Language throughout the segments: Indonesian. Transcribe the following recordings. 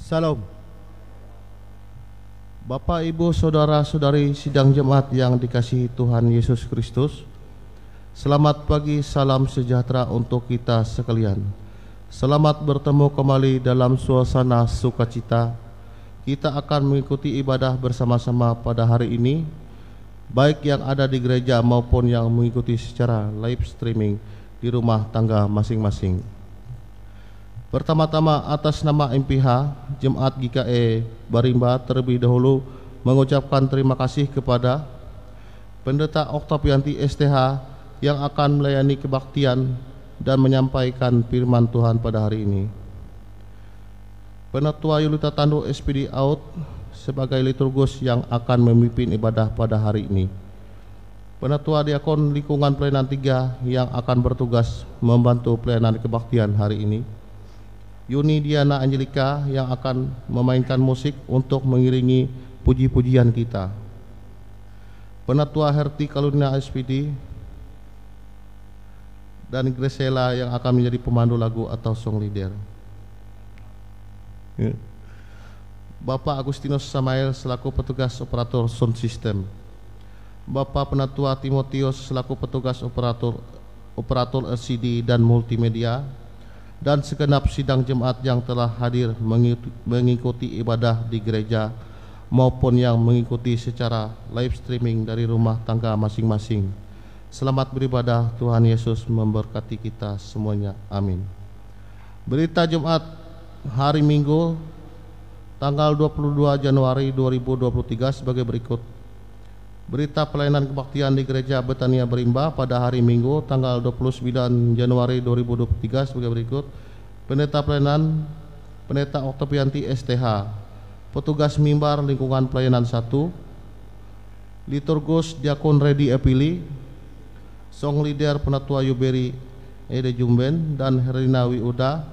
Salam. Bapak, Ibu, Saudara-saudari sidang jemaat yang dikasihi Tuhan Yesus Kristus, selamat pagi, salam sejahtera untuk kita sekalian. Selamat bertemu kembali dalam suasana sukacita. Kita akan mengikuti ibadah bersama-sama pada hari ini, baik yang ada di gereja maupun yang mengikuti secara live streaming di rumah tangga masing-masing. Pertama-tama atas nama MPH Jemaat GKE Barimba terlebih dahulu mengucapkan terima kasih kepada Pendeta Oktavianti STH yang akan melayani kebaktian dan menyampaikan firman Tuhan pada hari ini. Penatua Yulita Tandu SPD Out sebagai liturgus yang akan memimpin ibadah pada hari ini. Penatua Diakon Lingkungan Pelayanan 3 yang akan bertugas membantu pelayanan kebaktian hari ini. Yuni Diana Angelika yang akan memainkan musik untuk mengiringi puji-pujian kita. Penatua Herti Kalunina SPD dan Gresela yang akan menjadi pemandu lagu atau song leader. Bapak Agustinus Samael selaku petugas operator sound system. Bapak Penatua Timotius selaku petugas operator LCD dan multimedia, dan segenap sidang jemaat yang telah hadir mengikuti ibadah di gereja maupun yang mengikuti secara live streaming dari rumah tangga masing-masing. Selamat beribadah, Tuhan Yesus memberkati kita semuanya. Amin. Berita Jumat hari Minggu tanggal 22 Januari 2023 sebagai berikut. Berita pelayanan kebaktian di Gereja Betania Barimba pada hari Minggu tanggal 29 Januari 2023 sebagai berikut. Pendeta pelayanan Pendeta Oktavianti STH, petugas mimbar lingkungan pelayanan 1, liturgus Diakon Redi Epili, song leader Penatua Yuberi Ede Jumben dan Herina Wiuda,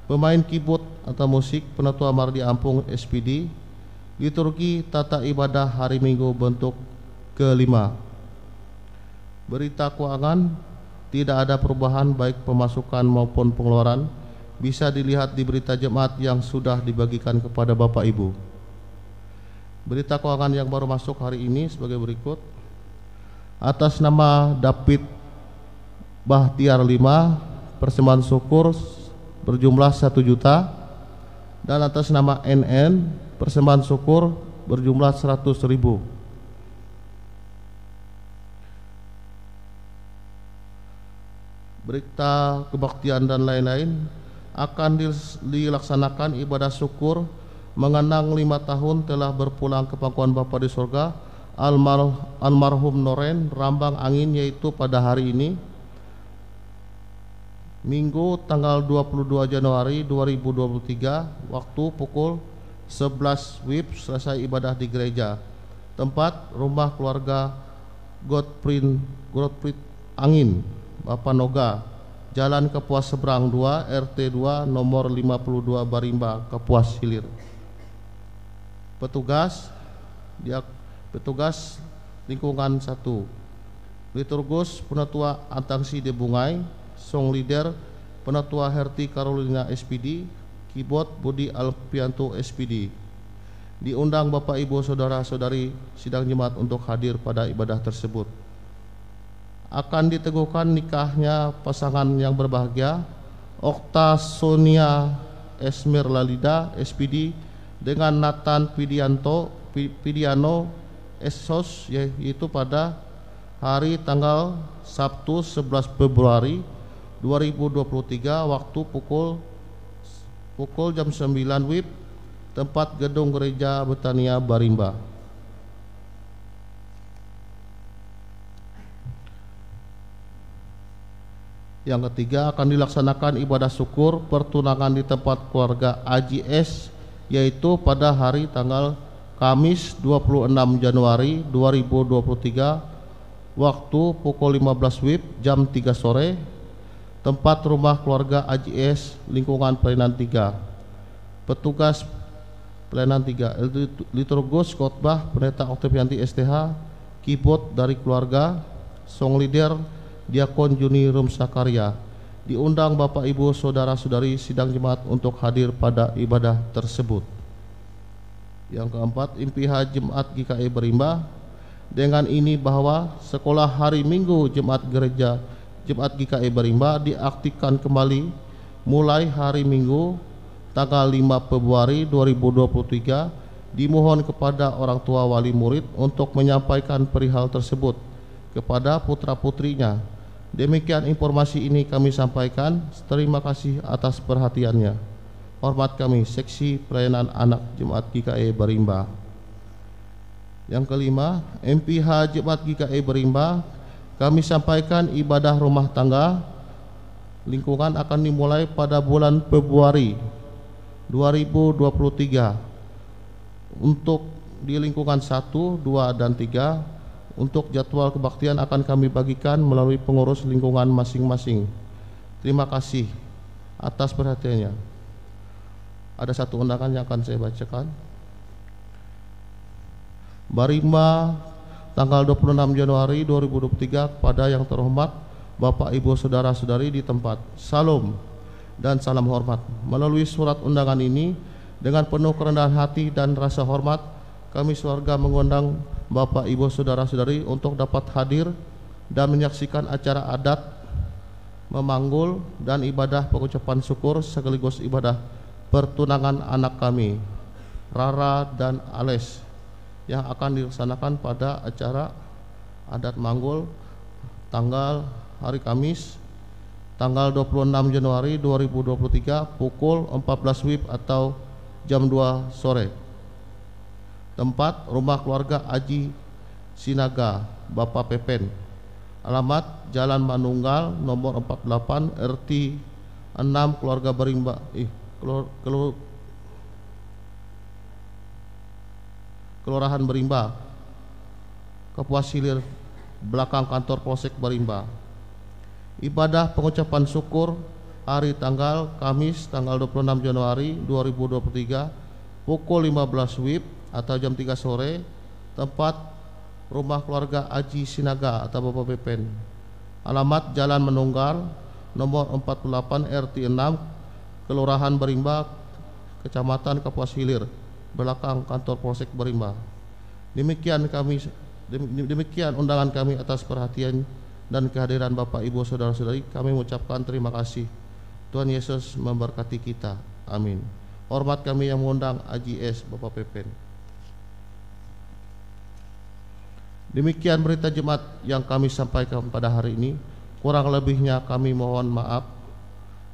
pemain keyboard atau musik Penatua Mardi Ampung SPD. Liturgi tata ibadah hari Minggu bentuk kelima. Berita keuangan, tidak ada perubahan baik pemasukan maupun pengeluaran, bisa dilihat di berita jemaat yang sudah dibagikan kepada Bapak Ibu. Berita keuangan yang baru masuk hari ini sebagai berikut. Atas nama David Bahtiar 5, persembahan syukur berjumlah 1 juta, dan atas nama NN, persembahan syukur berjumlah 100.000. Berita kebaktian dan lain-lain, akan dilaksanakan ibadah syukur mengenang 5 tahun telah berpulang ke pangkuan Bapa di surga almarhum Noren Rambang Angin, yaitu pada hari ini Minggu tanggal 22 Januari 2023 waktu pukul 11 WIB selesai ibadah di gereja. Tempat rumah keluarga Godfried Angin, Bapak Noga, Jalan Kapuas Seberang 2, RT 2, nomor 52 Barimba, Kapuas Hilir. Petugas lingkungan 1, liturgus Penatua Antangsi de Bungai, song leader Penatua Herti Carolina SPD, keyboard Budi Alpianto SPD. Diundang Bapak Ibu Saudara-saudari sidang jemaat untuk hadir pada ibadah tersebut. Akan diteguhkan nikahnya pasangan yang berbahagia Okta Sonia Esmer Lalida SPD dengan Nathan Pidiano Esos, yaitu pada hari tanggal Sabtu 11 Februari 2023 waktu pukul jam 9 WIB, tempat gedung Gereja Betania Barimba. Yang ketiga, akan dilaksanakan ibadah syukur pertunangan di tempat keluarga AJS, yaitu pada hari tanggal Kamis 26 Januari 2023 waktu pukul 15 WIB jam 3 sore, tempat rumah keluarga AJS lingkungan pelayanan 3. Petugas pelayanan 3, liturgus khotbah Pendeta Oktavianti STH, keyboard dari keluarga, song leader Diakon Juni Rum Sakarya. Diundang Bapak Ibu Saudara-saudari sidang jemaat untuk hadir pada ibadah tersebut. Yang keempat, impiha Jemaat GKI Berimba. Dengan ini bahwa sekolah hari Minggu Jemaat Gereja Jemaat GKI Berimba diaktifkan kembali mulai hari Minggu tanggal 5 Februari 2023. Dimohon kepada orang tua wali murid untuk menyampaikan perihal tersebut kepada putra-putrinya. Demikian informasi ini kami sampaikan. Terima kasih atas perhatiannya. Hormat kami, Seksi Pelayanan Anak Jemaat GKI Berimba. Yang kelima, MPH Jemaat GKI Berimba, kami sampaikan ibadah rumah tangga lingkungan akan dimulai pada bulan Februari 2023. Untuk di lingkungan 1, 2, dan 3, untuk jadwal kebaktian akan kami bagikan melalui pengurus lingkungan masing-masing. Terima kasih atas perhatiannya. Ada satu undangan yang akan saya bacakan. Berimba tanggal 26 Januari 2023 kepada yang terhormat Bapak Ibu Saudara-saudari di tempat. Salam dan salam hormat. Melalui surat undangan ini, dengan penuh kerendahan hati dan rasa hormat, kami sekeluarga mengundang Bapak Ibu Saudara-saudari untuk dapat hadir dan menyaksikan acara adat memanggul dan ibadah pengucapan syukur sekaligus ibadah pertunangan anak kami, Rara dan Ales, yang akan dilaksanakan pada acara adat manggul tanggal hari Kamis tanggal 26 Januari 2023 pukul 14 WIB atau jam 2 sore. Tempat Rumah Keluarga Aji Sinaga, Bapak Pepen. Alamat Jalan Manunggal nomor 48 RT 6 Keluarga Berimba, Kelurahan Berimba, Kapuas Hilir, belakang kantor Polsek Berimba. Ibadah pengucapan syukur hari tanggal Kamis tanggal 26 Januari 2023 pukul 15 WIB atau jam 3 sore. Tempat Rumah Keluarga Aji Sinaga atau Bapak Pepen. Alamat Jalan Menunggal nomor 48 RT 6 Kelurahan Berimba, Kecamatan Kapuas Hilir, belakang kantor Polsek Berimba. Demikian undangan kami. Atas perhatian dan kehadiran Bapak Ibu Saudara-saudari, kami mengucapkan terima kasih. Tuhan Yesus memberkati kita. Amin. Hormat kami yang mengundang Aji S. Bapak Pepen. Demikian berita jemaat yang kami sampaikan pada hari ini. Kurang lebihnya kami mohon maaf.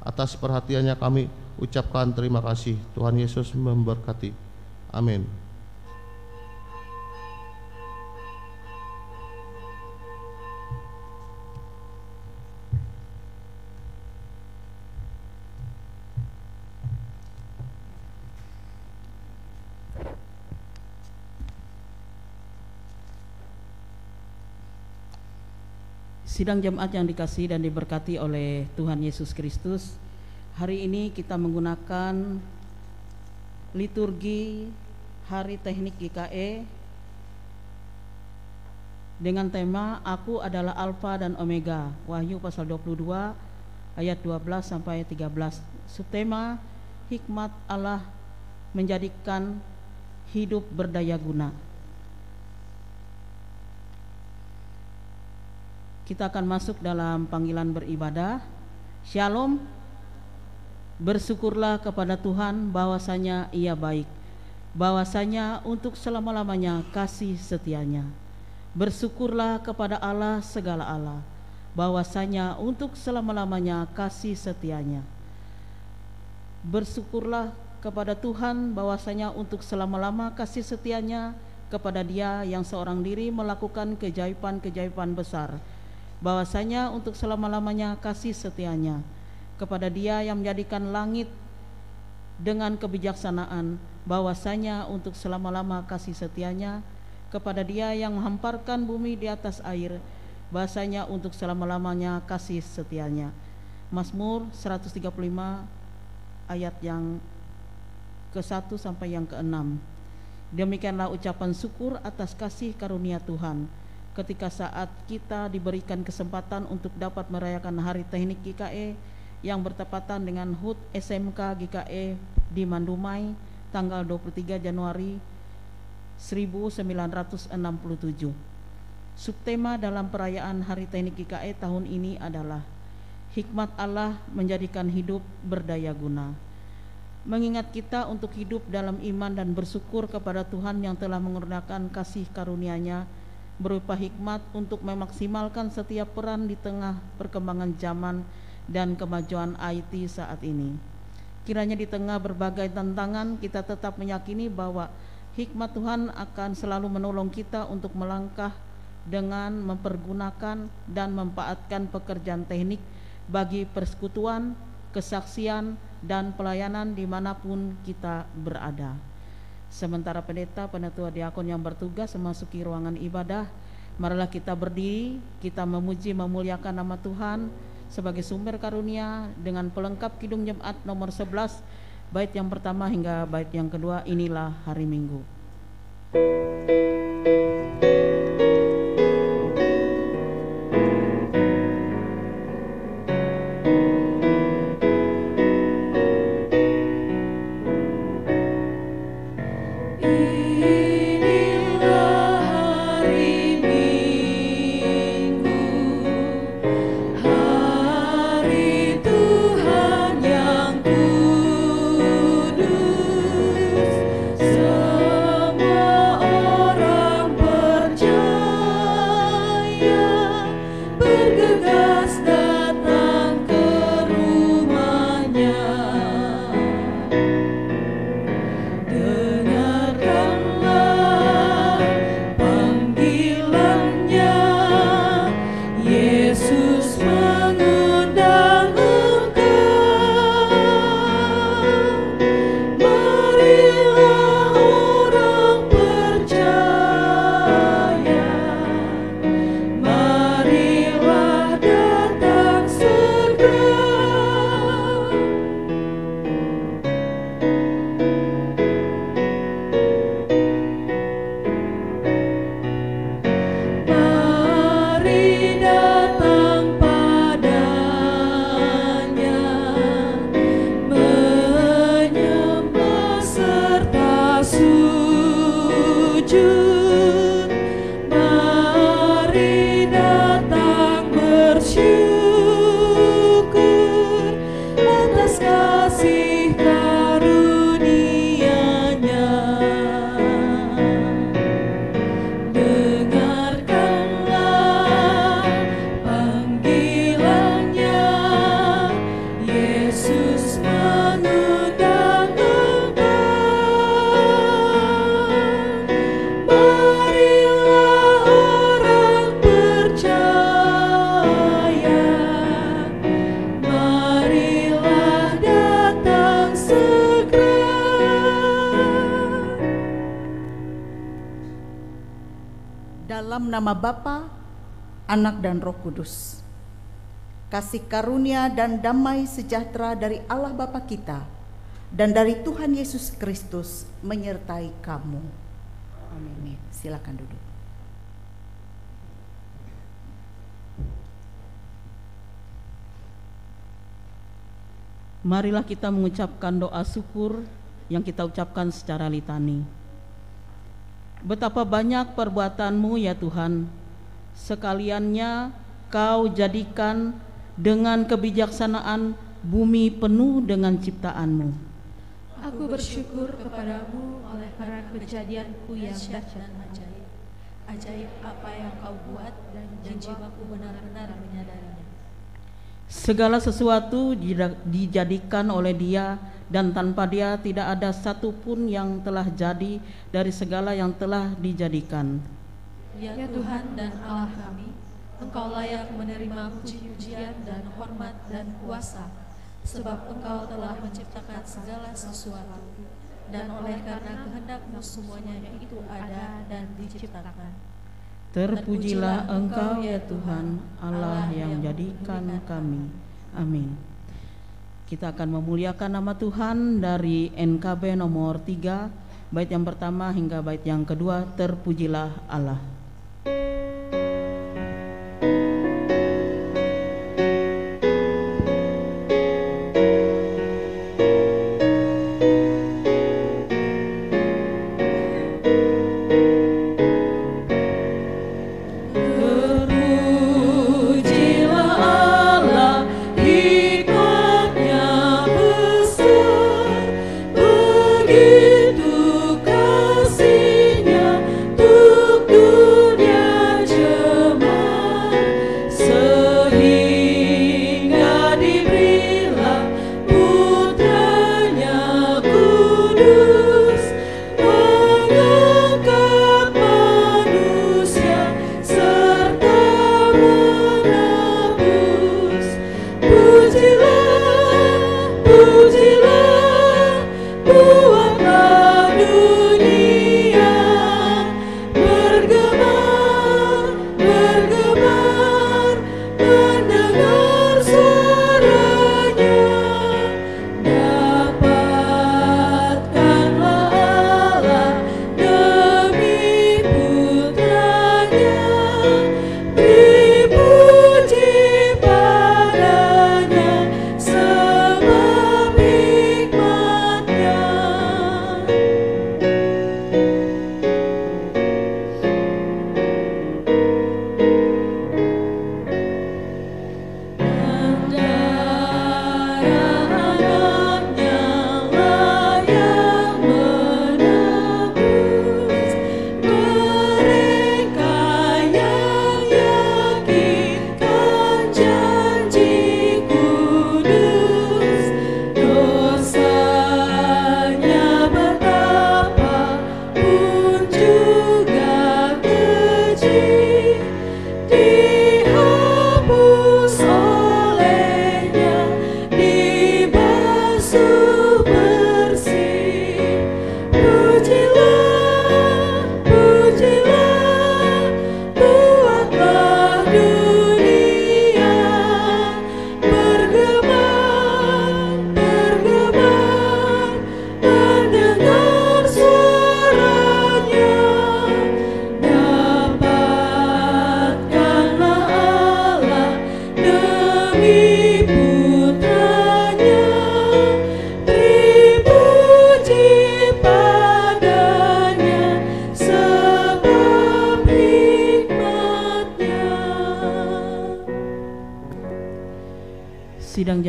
Atas perhatiannya kami ucapkan terima kasih. Tuhan Yesus memberkati. Amin. Sidang jemaat yang dikasihi dan diberkati oleh Tuhan Yesus Kristus, hari ini kita menggunakan liturgi Hari Teknik GKE dengan tema Aku adalah Alfa dan Omega, Wahyu pasal 22 ayat 12 sampai 13. Subtema hikmat Allah menjadikan hidup berdaya guna. Kita akan masuk dalam panggilan beribadah. Shalom. Bersyukurlah kepada Tuhan bahwasanya Ia baik, bahwasanya untuk selama-lamanya kasih setianya. Bersyukurlah kepada Allah segala Allah, bahwasanya untuk selama-lamanya kasih setianya. Bersyukurlah kepada Tuhan bahwasanya untuk selama-lama kasih setianya kepada Dia yang seorang diri melakukan keajaiban-keajaiban besar, bahwasanya untuk selama-lamanya kasih setianya kepada Dia yang menjadikan langit dengan kebijaksanaan, bahwasanya untuk selama-lama kasih setianya kepada Dia yang menghamparkan bumi di atas air, bahwasanya untuk selama-lamanya kasih setianya. Mazmur 135 ayat yang ke-1 sampai yang ke-6. Demikianlah ucapan syukur atas kasih karunia Tuhan. ketika saat kita diberikan kesempatan untuk dapat merayakan Hari Teknik GKE yang bertepatan dengan HUT SMK GKE di Mandumai tanggal 23 Januari 1967. Subtema dalam perayaan Hari Teknik GKE tahun ini adalah Hikmat Allah menjadikan hidup berdaya guna. Mengingat kita untuk hidup dalam iman dan bersyukur kepada Tuhan yang telah mengurniakan kasih karunia-Nya berupa hikmat untuk memaksimalkan setiap peran di tengah perkembangan zaman dan kemajuan IT saat ini. Kiranya di tengah berbagai tantangan kita tetap meyakini bahwa hikmat Tuhan akan selalu menolong kita untuk melangkah dengan mempergunakan dan memanfaatkan pekerjaan teknik bagi persekutuan, kesaksian, dan pelayanan dimanapun kita berada. Sementara pendeta, penatua, diakon yang bertugas memasuki ruangan ibadah, marilah kita berdiri, kita memuji memuliakan nama Tuhan sebagai sumber karunia dengan pelengkap Kidung Jemaat nomor 11, bait yang pertama hingga bait yang kedua. Inilah hari Minggu. Dalam nama Bapa, Anak dan Roh Kudus. Kasih karunia dan damai sejahtera dari Allah Bapa kita dan dari Tuhan Yesus Kristus menyertai kamu. Amin. Silakan duduk. Marilah kita mengucapkan doa syukur yang kita ucapkan secara litani. Betapa banyak perbuatan-Mu ya Tuhan, sekaliannya Kau jadikan dengan kebijaksanaan bumi penuh dengan ciptaan-Mu. Aku bersyukur kepadamu oleh karena kejadianku yang dahsyat dan ajaib. Ajaib apa yang Kau buat dan jiwaku benar-benar menyadarinya. Segala sesuatu dijadikan oleh Dia, dan tanpa Dia tidak ada satupun yang telah jadi dari segala yang telah dijadikan. Ya Tuhan dan Allah kami, Engkau layak menerima puji-pujian dan hormat dan kuasa, sebab Engkau telah menciptakan segala sesuatu, dan oleh karena kehendak-Mu semuanya itu ada dan diciptakan. Terpujilah Engkau ya Tuhan, Allah yang jadikan kami. Amin. Kita akan memuliakan nama Tuhan dari NKB nomor 3, bait yang pertama hingga bait yang kedua. Terpujilah Allah.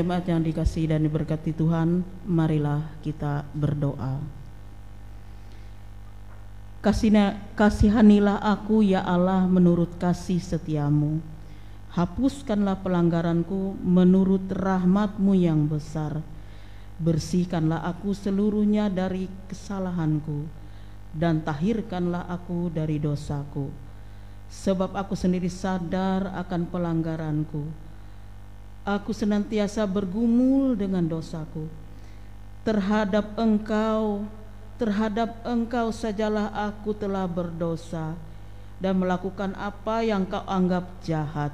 jemaat yang dikasihi dan diberkati Tuhan, marilah kita berdoa. Kasihanilah aku ya Allah menurut kasih setiamu. Hapuskanlah pelanggaranku menurut rahmat-Mu yang besar. Bersihkanlah aku seluruhnya dari kesalahanku, dan tahirkanlah aku dari dosaku. Sebab aku sendiri sadar akan pelanggaranku. Aku senantiasa bergumul dengan dosaku. Terhadap engkau sajalah aku telah berdosa dan melakukan apa yang kau anggap jahat.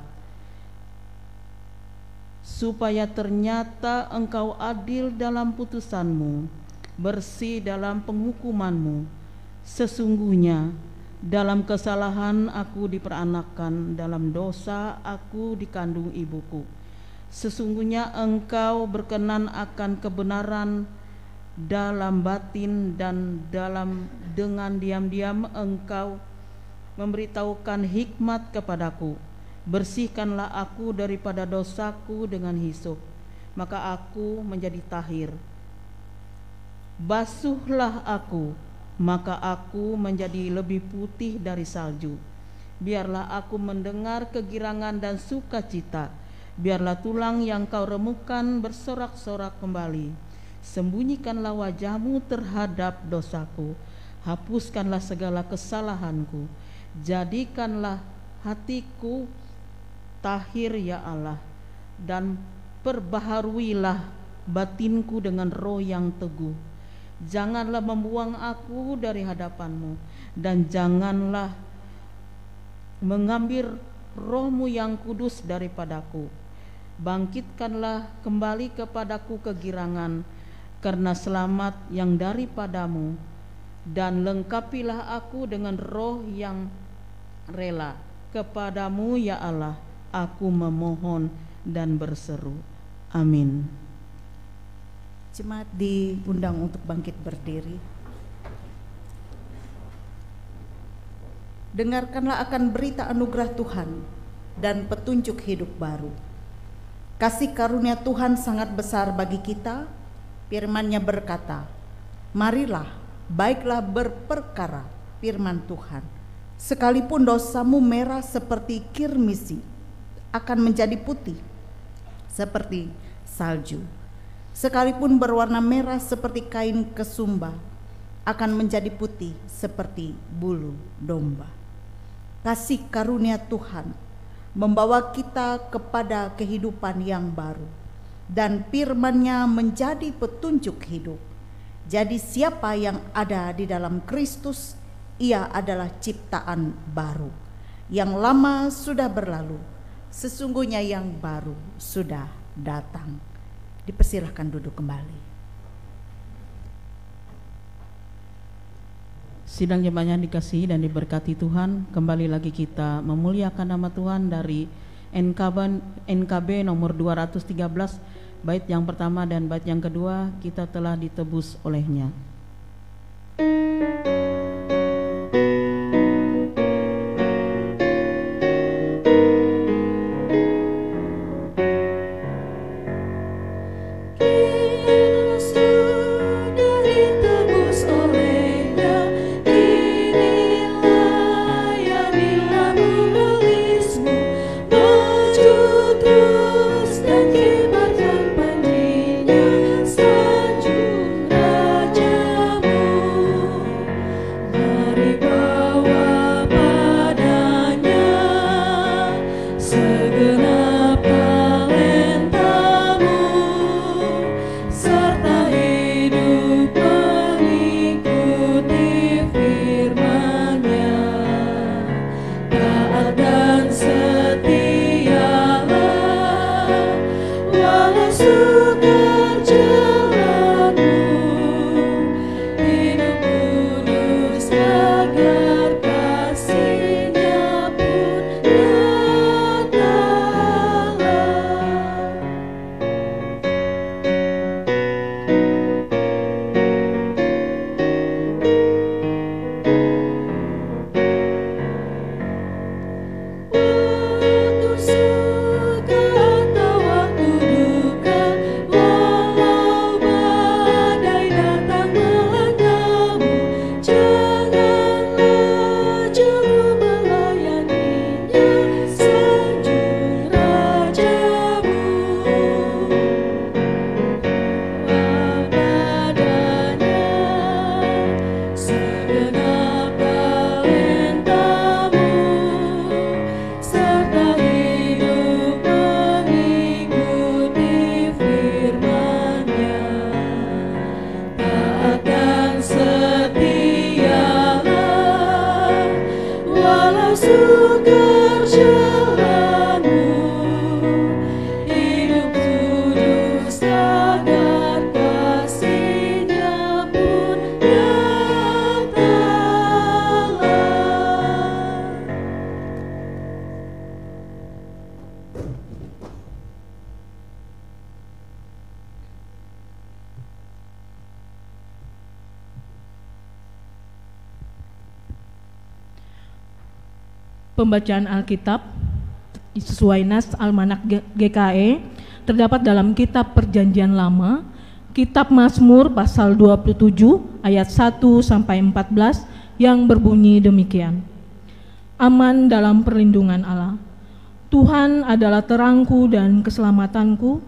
Supaya ternyata engkau adil dalam putusanmu, bersih dalam penghukumanmu. Sesungguhnya dalam kesalahan aku diperanakkan, dalam dosa aku dikandung ibuku. Sesungguhnya engkau berkenan akan kebenaran dalam batin, dan dengan diam-diam engkau memberitahukan hikmat kepadaku. Bersihkanlah aku daripada dosaku dengan hisop, maka aku menjadi tahir. Basuhlah aku, maka aku menjadi lebih putih dari salju. Biarlah aku mendengar kegirangan dan sukacita. Biarlah tulang yang kau remukkan bersorak-sorak kembali. Sembunyikanlah wajah-Mu terhadap dosaku. Hapuskanlah segala kesalahanku. Jadikanlah hatiku tahir ya Allah, dan perbaharuilah batinku dengan roh yang teguh. Janganlah membuang aku dari hadapan-Mu, dan janganlah mengambil Roh-Mu yang kudus daripadaku. Bangkitkanlah kembali kepadaku kegirangan karena selamat yang daripadamu, dan lengkapilah aku dengan roh yang rela. Kepadamu ya Allah aku memohon dan berseru. Amin. Jemaat diundang untuk bangkit berdiri. Dengarkanlah akan berita anugerah Tuhan dan petunjuk hidup baru. Kasih karunia Tuhan sangat besar bagi kita. Firman-Nya berkata, marilah, baiklah berperkara firman Tuhan. Sekalipun dosamu merah seperti kirmisi, akan menjadi putih seperti salju. Sekalipun berwarna merah seperti kain kesumba, akan menjadi putih seperti bulu domba. Kasih karunia Tuhan membawa kita kepada kehidupan yang baru, dan firman-Nya menjadi petunjuk hidup. Jadi siapa yang ada di dalam Kristus, ia adalah ciptaan baru. Yang lama sudah berlalu, sesungguhnya yang baru sudah datang. Dipersilahkan duduk kembali. Sidang jemaat yang dikasihi dan diberkati Tuhan, kembali lagi kita memuliakan nama Tuhan dari NKB nomor 213, bait yang pertama dan bait yang kedua, kita telah ditebus oleh-Nya. sukar jalanmu, hidup kudus agar kasih-Nya pun nyatalah. Pembacaan Alkitab sesuai nas Almanak GKE terdapat dalam kitab Perjanjian Lama, kitab Mazmur pasal 27 ayat 1 sampai 14 yang berbunyi demikian. Aman dalam perlindungan Allah. Tuhan adalah terangku dan keselamatanku,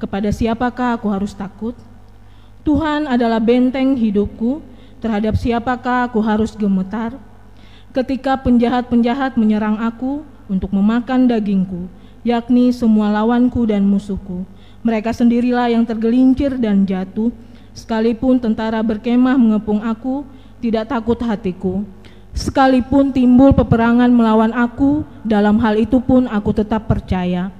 kepada siapakah aku harus takut? Tuhan adalah benteng hidupku, terhadap siapakah aku harus gemetar? Ketika penjahat-penjahat menyerang aku untuk memakan dagingku, yakni semua lawanku dan musuhku, mereka sendirilah yang tergelincir dan jatuh. Sekalipun tentara berkemah mengepung aku, tidak takut hatiku. Sekalipun timbul peperangan melawan aku, dalam hal itu pun aku tetap percaya.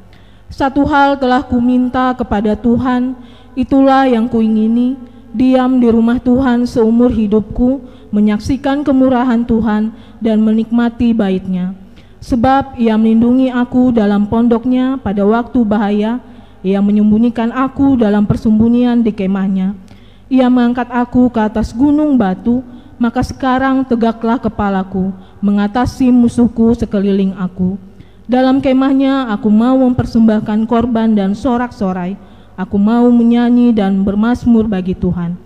Satu hal telah kuminta kepada Tuhan, itulah yang kuingini, diam di rumah Tuhan seumur hidupku, menyaksikan kemurahan Tuhan dan menikmati bait-Nya. Sebab Ia melindungi aku dalam pondok-Nya pada waktu bahaya, Ia menyembunyikan aku dalam persembunyian di kemah-Nya. Ia mengangkat aku ke atas gunung batu, maka sekarang tegaklah kepalaku, mengatasi musuhku sekeliling aku. Dalam kemah-Nya aku mau mempersembahkan korban dan sorak-sorai, aku mau menyanyi dan bermazmur bagi Tuhan.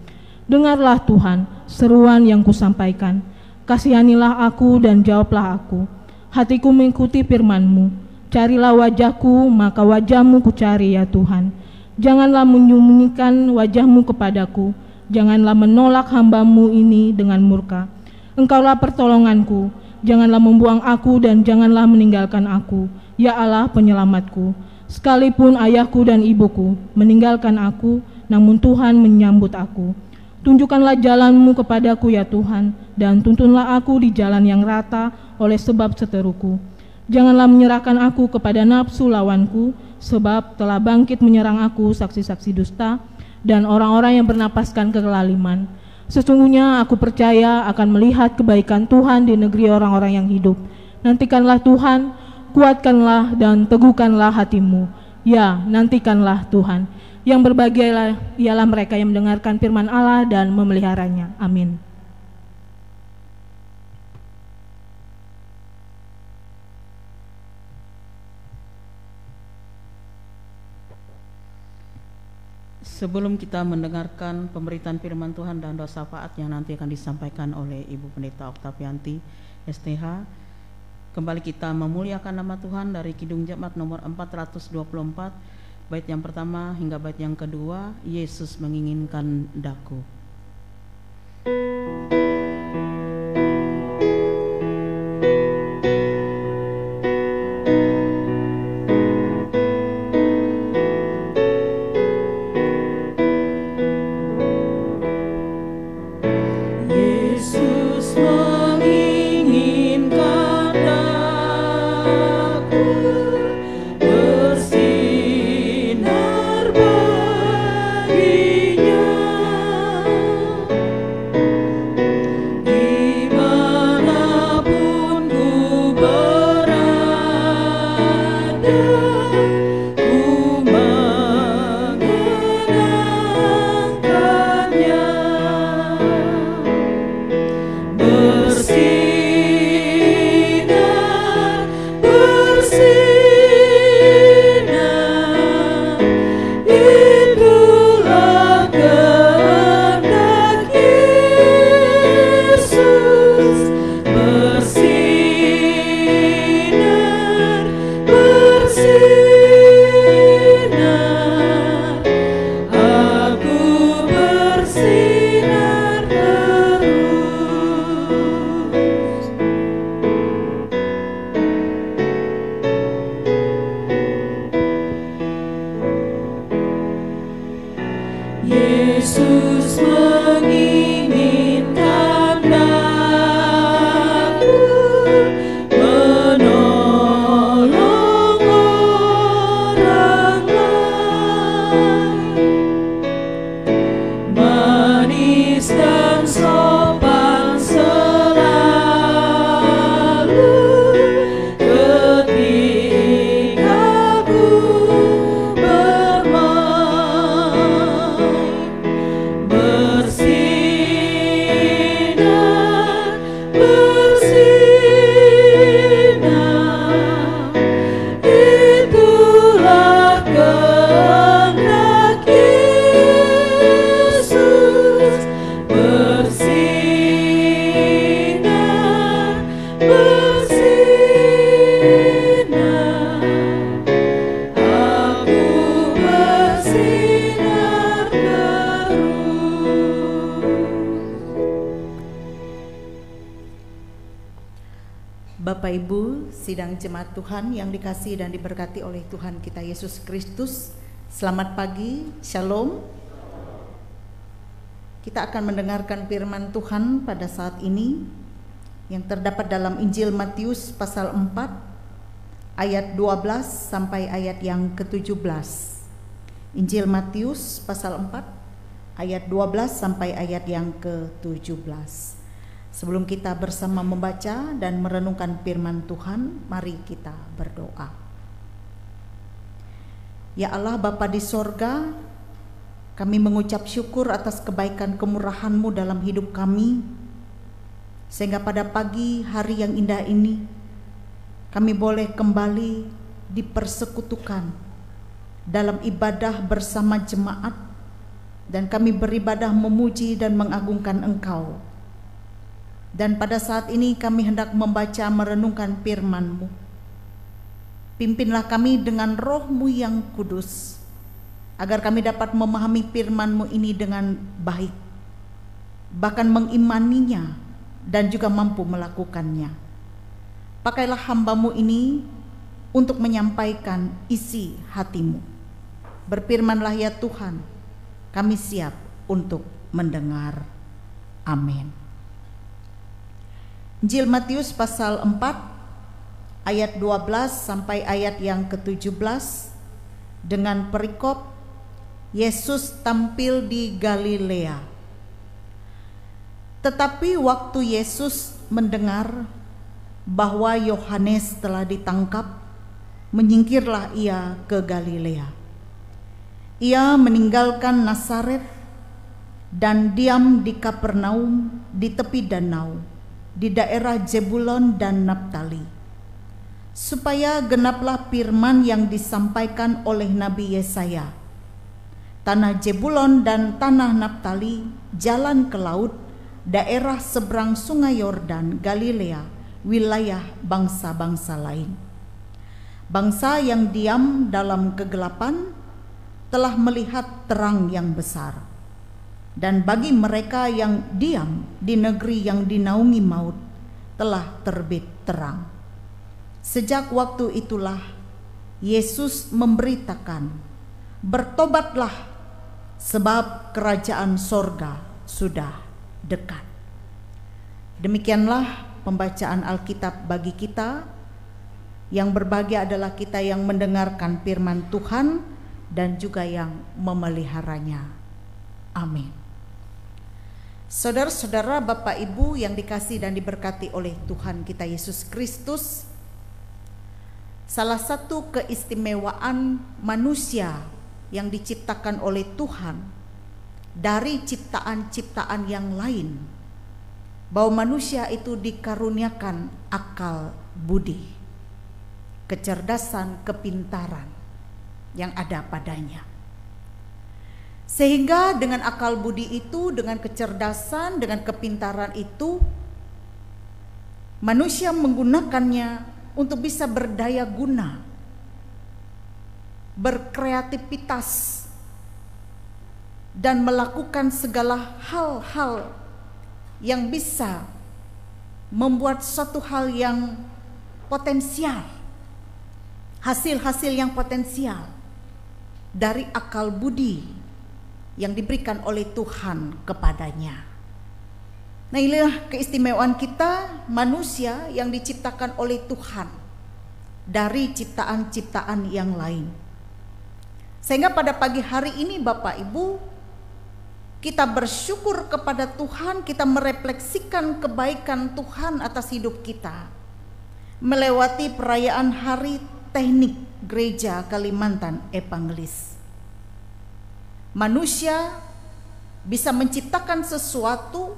Dengarlah Tuhan, seruan yang kusampaikan. Kasihanilah aku dan jawablah aku. Hatiku mengikuti firman-Mu. Carilah wajah-Ku, maka wajah-Mu kucari ya Tuhan. Janganlah menyembunyikan wajah-Mu kepadaku. Janganlah menolak hamba-Mu ini dengan murka. Engkaulah pertolonganku. Janganlah membuang aku dan janganlah meninggalkan aku. Ya Allah penyelamatku. Sekalipun ayahku dan ibuku meninggalkan aku, namun Tuhan menyambut aku. Tunjukkanlah jalan-Mu kepadaku ya Tuhan, dan tuntunlah aku di jalan yang rata oleh sebab seteruku. Janganlah menyerahkan aku kepada nafsu lawanku, sebab telah bangkit menyerang aku saksi-saksi dusta dan orang-orang yang bernapaskan kelaliman. Sesungguhnya aku percaya akan melihat kebaikan Tuhan di negeri orang-orang yang hidup. Nantikanlah Tuhan, kuatkanlah dan teguhkanlah hatimu. Ya, nantikanlah Tuhan. Yang berbahagialah ialah mereka yang mendengarkan firman Allah dan memeliharanya. Amin. Sebelum kita mendengarkan pemberitaan firman Tuhan dan doa syafaat yang nanti akan disampaikan oleh Ibu Pendeta Oktavianti STH, kembali kita memuliakan nama Tuhan dari Kidung Jemaat nomor 424, bait yang pertama hingga bait yang kedua, Yesus menginginkan daku. Yesus menginginkan daku bersinar baginya. Bapak Ibu, sidang jemaat Tuhan yang dikasihi dan diberkati oleh Tuhan kita Yesus Kristus. Selamat pagi, Shalom. Kita akan mendengarkan firman Tuhan pada saat ini yang terdapat dalam Injil Matius pasal 4 ayat 12 sampai ayat yang ke-17. Injil Matius pasal 4 ayat 12 sampai ayat yang ke-17. Sebelum kita bersama membaca dan merenungkan firman Tuhan, mari kita berdoa. Ya Allah Bapa di sorga, kami mengucap syukur atas kebaikan kemurahan-Mu dalam hidup kami, sehingga pada pagi hari yang indah ini, kami boleh kembali dipersekutukan dalam ibadah bersama jemaat, dan kami beribadah memuji dan mengagungkan Engkau. Dan pada saat ini kami hendak membaca merenungkan firman-Mu. Pimpinlah kami dengan Roh-Mu yang kudus, agar kami dapat memahami firman-Mu ini dengan baik, bahkan mengimaninya dan juga mampu melakukannya. Pakailah hamba-Mu ini untuk menyampaikan isi hati-Mu. Berfirmanlah ya Tuhan, kami siap untuk mendengar. Amin. Injil Matius pasal 4 ayat 12 sampai ayat yang ke-17 dengan perikop Yesus tampil di Galilea. Tetapi waktu Yesus mendengar bahwa Yohanes telah ditangkap, menyingkirlah ia ke Galilea. Ia meninggalkan Nazaret dan diam di Kapernaum di tepi danau, di daerah Zebulon dan Naptali, supaya genaplah firman yang disampaikan oleh Nabi Yesaya. Tanah Zebulon dan tanah Naptali, jalan ke laut, daerah seberang sungai Yordan, Galilea, wilayah bangsa-bangsa lain. Bangsa yang diam dalam kegelapan telah melihat terang yang besar. Dan bagi mereka yang diam di negeri yang dinaungi maut, telah terbit terang. Sejak waktu itulah Yesus memberitakan, bertobatlah sebab kerajaan sorga sudah dekat. Demikianlah pembacaan Alkitab bagi kita. Yang berbahagia adalah kita yang mendengarkan firman Tuhan dan juga yang memeliharanya. Amin. Saudara-saudara, Bapak Ibu yang dikasihi dan diberkati oleh Tuhan kita Yesus Kristus, salah satu keistimewaan manusia yang diciptakan oleh Tuhan dari ciptaan-ciptaan yang lain, bahwa manusia itu dikaruniakan akal budi, kecerdasan, kepintaran yang ada padanya. Sehingga dengan akal budi itu, dengan kecerdasan, dengan kepintaran itu, manusia menggunakannya untuk bisa berdaya guna, berkreativitas, dan melakukan segala hal-hal yang bisa membuat suatu hal yang potensial, hasil-hasil yang potensial dari akal budi yang diberikan oleh Tuhan kepadanya. Nah, inilah keistimewaan kita, manusia yang diciptakan oleh Tuhan dari ciptaan-ciptaan yang lain. Sehingga pada pagi hari ini Bapak Ibu, kita bersyukur kepada Tuhan, kita merefleksikan kebaikan Tuhan atas hidup kita melewati perayaan Hari Teknik Gereja Kalimantan Evangelis. Manusia bisa menciptakan sesuatu,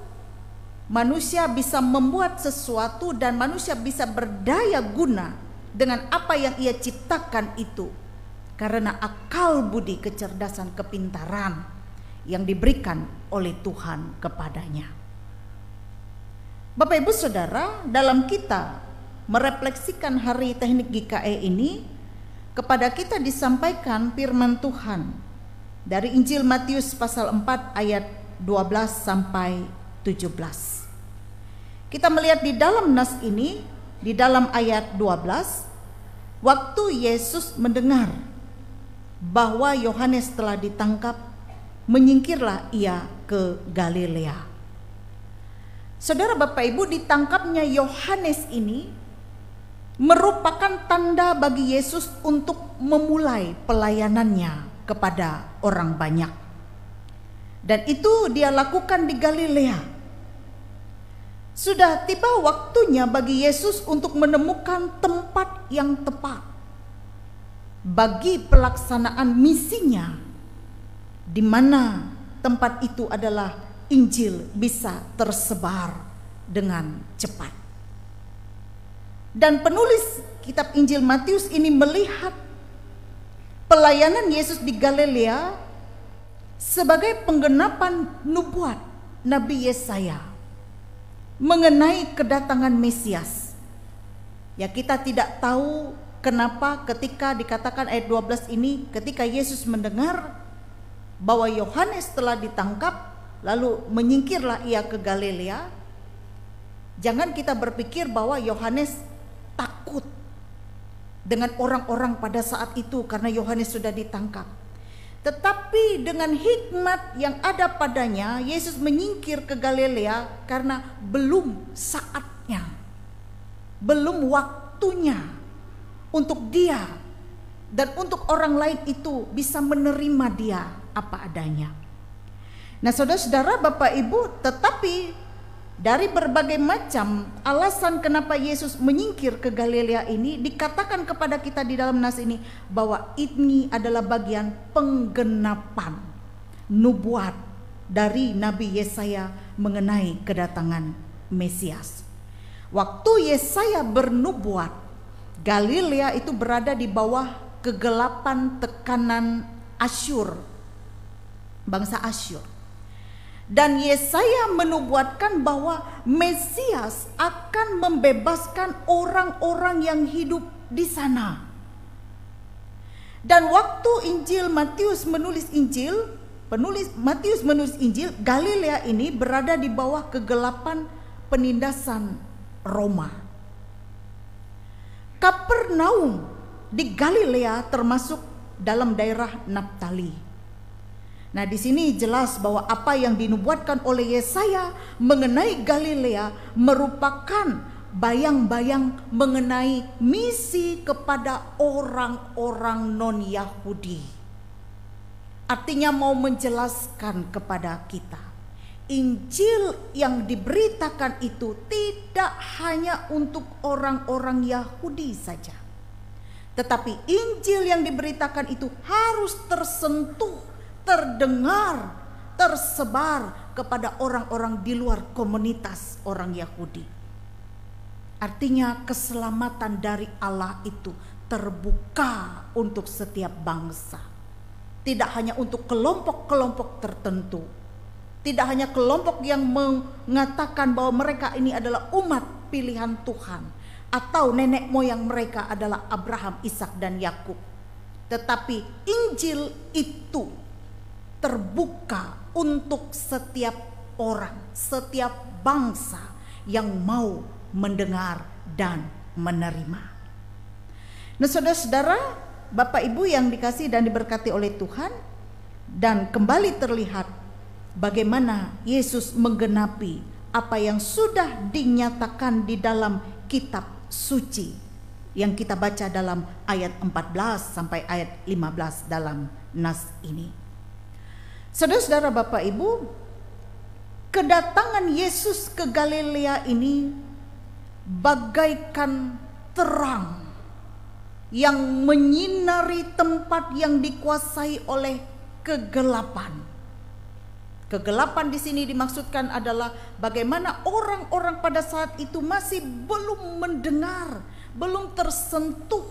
manusia bisa membuat sesuatu, dan manusia bisa berdaya guna dengan apa yang ia ciptakan itu karena akal budi, kecerdasan, kepintaran yang diberikan oleh Tuhan kepadanya. Bapak Ibu Saudara, dalam kita merefleksikan Hari Teknik GKE ini, kepada kita disampaikan firman Tuhan dari Injil Matius pasal 4 ayat 12 sampai 17. Kita melihat di dalam nas ini di dalam ayat 12, waktu Yesus mendengar bahwa Yohanes telah ditangkap, menyingkirlah ia ke Galilea. Saudara Bapak Ibu, ditangkapnya Yohanes ini merupakan tanda bagi Yesus untuk memulai pelayanannya kepada orang banyak. Dan itu dia lakukan di Galilea. Sudah tiba waktunya bagi Yesus untuk menemukan tempat yang tepat bagi pelaksanaan misinya, di mana tempat itu adalah Injil bisa tersebar dengan cepat. Dan penulis kitab Injil Matius ini melihat pelayanan Yesus di Galilea sebagai penggenapan nubuat Nabi Yesaya mengenai kedatangan Mesias. Ya, kita tidak tahu kenapa ketika dikatakan ayat 12 ini, ketika Yesus mendengar bahwa Yohanes telah ditangkap, lalu menyingkirlah ia ke Galilea. Jangan kita berpikir bahwa Yohanes takut dengan orang-orang pada saat itu karena Yohanes sudah ditangkap. Tetapi dengan hikmat yang ada padanya, Yesus menyingkir ke Galilea karena belum saatnya, belum waktunya untuk dia dan untuk orang lain itu bisa menerima dia apa adanya. Nah, saudara-saudara, Bapak Ibu, tetapi dari berbagai macam alasan kenapa Yesus menyingkir ke Galilea ini, dikatakan kepada kita di dalam nas ini bahwa ini adalah bagian penggenapan nubuat dari Nabi Yesaya mengenai kedatangan Mesias. Waktu Yesaya bernubuat, Galilea itu berada di bawah kegelapan tekanan Asyur, bangsa Asyur. Dan Yesaya menubuatkan bahwa Mesias akan membebaskan orang-orang yang hidup di sana. Dan waktu Matius menulis Injil, Galilea ini berada di bawah kegelapan penindasan Roma. Kapernaum di Galilea termasuk dalam daerah Naftali. Nah, di sini jelas bahwa apa yang dinubuatkan oleh Yesaya mengenai Galilea merupakan bayang-bayang mengenai misi kepada orang-orang non-Yahudi. Artinya mau menjelaskan kepada kita, Injil yang diberitakan itu tidak hanya untuk orang-orang Yahudi saja, tetapi Injil yang diberitakan itu harus tersentuh, terdengar, tersebar kepada orang-orang di luar komunitas orang Yahudi. Artinya keselamatan dari Allah itu terbuka untuk setiap bangsa. Tidak hanya untuk kelompok-kelompok tertentu. Tidak hanya kelompok yang mengatakan bahwa mereka ini adalah umat pilihan Tuhan, atau nenek moyang mereka adalah Abraham, Ishak dan Yakub. Tetapi Injil itu terbuka untuk setiap orang, setiap bangsa yang mau mendengar dan menerima. Nah, saudara-saudara, Bapak Ibu yang dikasihi dan diberkati oleh Tuhan, dan kembali terlihat bagaimana Yesus menggenapi apa yang sudah dinyatakan di dalam kitab suci yang kita baca dalam ayat 14 sampai ayat 15 dalam nas ini. Saudara-saudara, Bapak Ibu, kedatangan Yesus ke Galilea ini bagaikan terang yang menyinari tempat yang dikuasai oleh kegelapan. Kegelapan di sini dimaksudkan adalah bagaimana orang-orang pada saat itu masih belum mendengar, belum tersentuh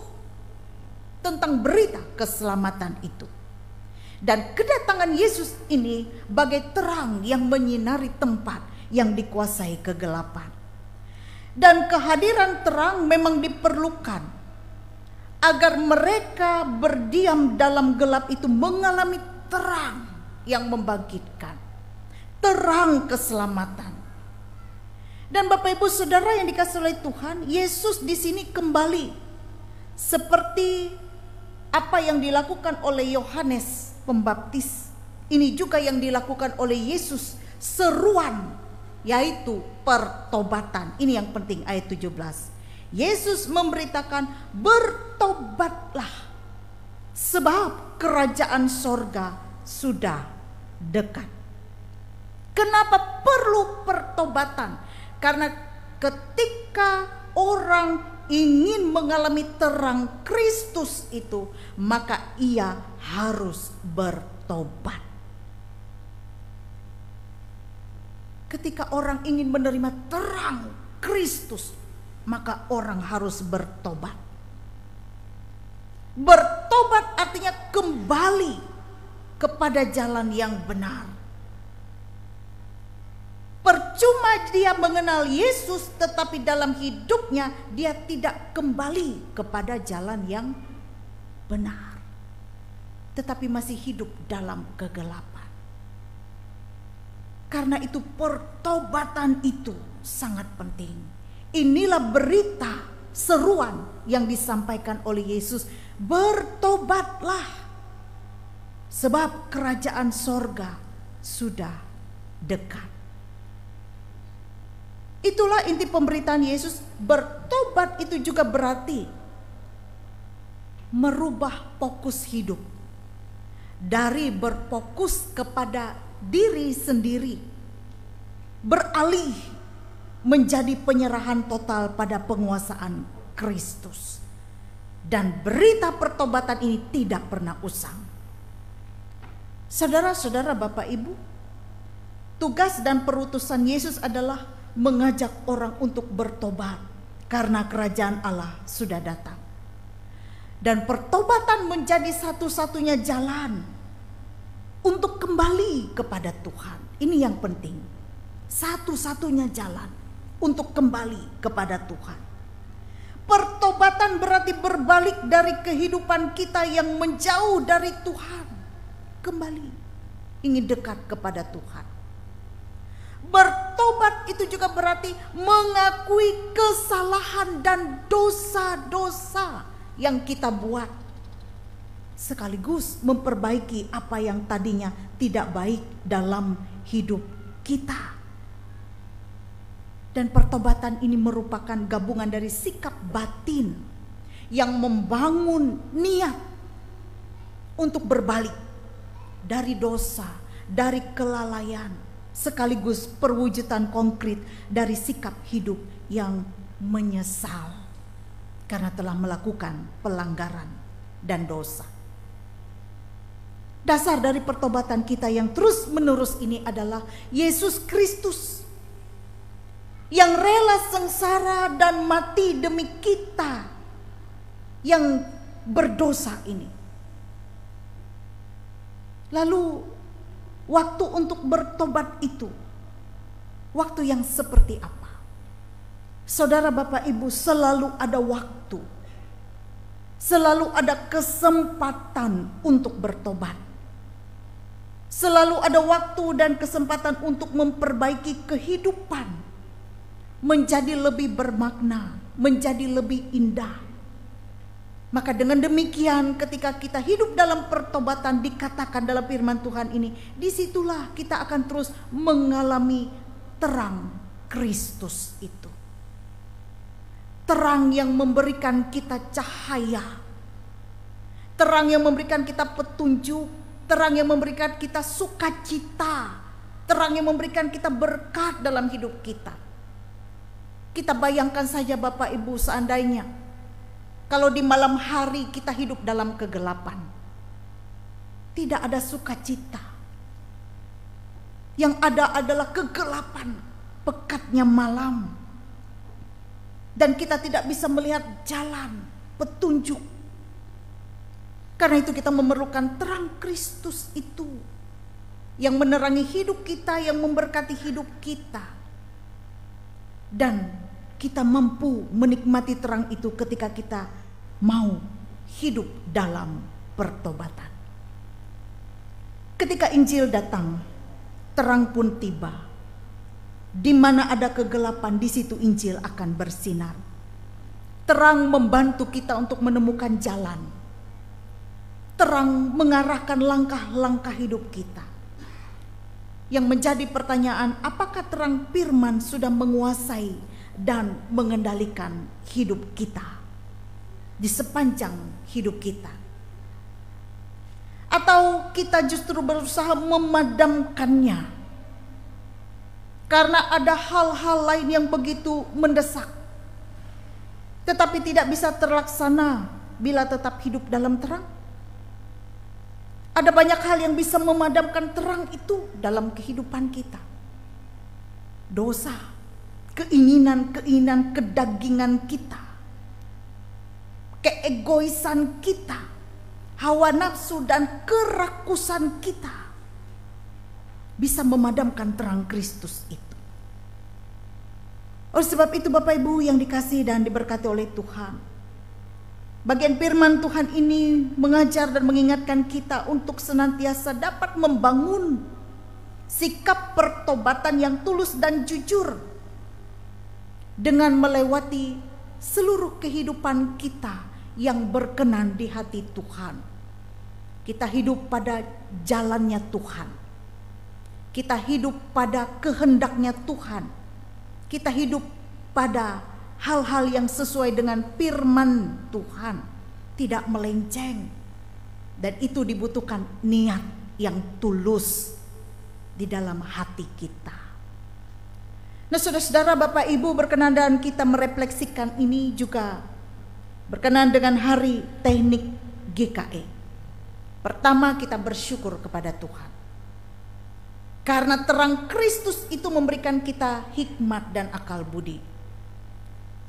tentang berita keselamatan itu. Dan kedatangan Yesus ini bagai terang yang menyinari tempat yang dikuasai kegelapan. Dan kehadiran terang memang diperlukan agar mereka berdiam dalam gelap itu mengalami terang yang membangkitkan, terang keselamatan. Dan Bapak Ibu Saudara yang dikasihi oleh Tuhan, Yesus di sini kembali seperti apa yang dilakukan oleh Yohanes Pembaptis. Ini juga yang dilakukan oleh Yesus, seruan, yaitu pertobatan. Ini yang penting, ayat 17. Yesus memberitakan, bertobatlah sebab kerajaan sorga sudah dekat. Kenapa perlu pertobatan? Karena ketika orang ingin mengalami terang Kristus itu, maka ia harus bertobat. Ketika orang ingin menerima terang Kristus, maka orang harus bertobat. Bertobat artinya kembali kepada jalan yang benar. Percuma dia mengenal Yesus, tetapi dalam hidupnya dia tidak kembali kepada jalan yang benar, tetapi masih hidup dalam kegelapan. Karena itu pertobatan itu sangat penting. Inilah berita seruan yang disampaikan oleh Yesus, bertobatlah sebab kerajaan sorga sudah dekat. Itulah inti pemberitaan Yesus. Bertobat itu juga berarti merubah fokus hidup dari berfokus kepada diri sendiri, beralih menjadi penyerahan total pada penguasaan Kristus. Dan berita pertobatan ini tidak pernah usang. Saudara-saudara, Bapak Ibu, tugas dan perutusan Yesus adalah mengajak orang untuk bertobat karena kerajaan Allah sudah datang. Dan pertobatan menjadi satu-satunya jalan untuk kembali kepada Tuhan. Ini yang penting. Satu-satunya jalan untuk kembali kepada Tuhan. Pertobatan berarti berbalik dari kehidupan kita yang menjauh dari Tuhan, kembali ingin dekat kepada Tuhan. Bertobat itu juga berarti mengakui kesalahan dan dosa-dosa yang kita buat, sekaligus memperbaiki apa yang tadinya tidak baik dalam hidup kita. Dan pertobatan ini merupakan gabungan dari sikap batin yang membangun niat untuk berbalik dari dosa, dari kelalaian, sekaligus perwujudan konkret dari sikap hidup yang menyesal karena telah melakukan pelanggaran dan dosa. Dasar dari pertobatan kita yang terus menerus ini adalah Yesus Kristus yang rela sengsara dan mati demi kita yang berdosa ini. Lalu waktu untuk bertobat itu, waktu yang seperti apa? Saudara, Bapak, Ibu, selalu ada waktu, selalu ada kesempatan untuk bertobat, selalu ada waktu dan kesempatan untuk memperbaiki kehidupan menjadi lebih bermakna, menjadi lebih indah. Maka dengan demikian ketika kita hidup dalam pertobatan, dikatakan dalam firman Tuhan ini, disitulah kita akan terus mengalami terang Kristus itu. Terang yang memberikan kita cahaya, terang yang memberikan kita petunjuk, terang yang memberikan kita sukacita, terang yang memberikan kita berkat dalam hidup kita. Kita bayangkan saja Bapak Ibu, seandainya kalau di malam hari kita hidup dalam kegelapan, tidak ada sukacita. Yang ada adalah kegelapan, pekatnya malam. Dan kita tidak bisa melihat jalan, petunjuk. Karena itu kita memerlukan terang Kristus itu, yang menerangi hidup kita, yang memberkati hidup kita. Dan kita mampu menikmati terang itu ketika kita mau hidup dalam pertobatan. Ketika Injil datang, terang pun tiba. Di mana ada kegelapan, di situ Injil akan bersinar. Terang membantu kita untuk menemukan jalan. Terang mengarahkan langkah-langkah hidup kita. Yang menjadi pertanyaan, apakah terang firman sudah menguasai dan mengendalikan hidup kita di sepanjang hidup kita? Atau kita justru berusaha memadamkannya karena ada hal-hal lain yang begitu mendesak, tetapi tidak bisa terlaksana bila tetap hidup dalam terang? Ada banyak hal yang bisa memadamkan terang itu dalam kehidupan kita. Dosa, keinginan-keinginan kedagingan kita, keegoisan kita, hawa nafsu dan kerakusan kita bisa memadamkan terang Kristus itu. Oleh sebab itu Bapak Ibu yang dikasihi dan diberkati oleh Tuhan, bagian firman Tuhan ini mengajar dan mengingatkan kita untuk senantiasa dapat membangun sikap pertobatan yang tulus dan jujur dengan melewati seluruh kehidupan kita yang berkenan di hati Tuhan. Kita hidup pada jalannya Tuhan. Kita hidup pada kehendaknya Tuhan. Kita hidup pada hal-hal yang sesuai dengan firman Tuhan, tidak melenceng. Dan itu dibutuhkan niat yang tulus di dalam hati kita. Nah, saudara-saudara, Bapak Ibu, berkenan dan kita merefleksikan ini juga berkenan dengan hari teknik GKE. Pertama, kita bersyukur kepada Tuhan. Karena terang Kristus itu memberikan kita hikmat dan akal budi.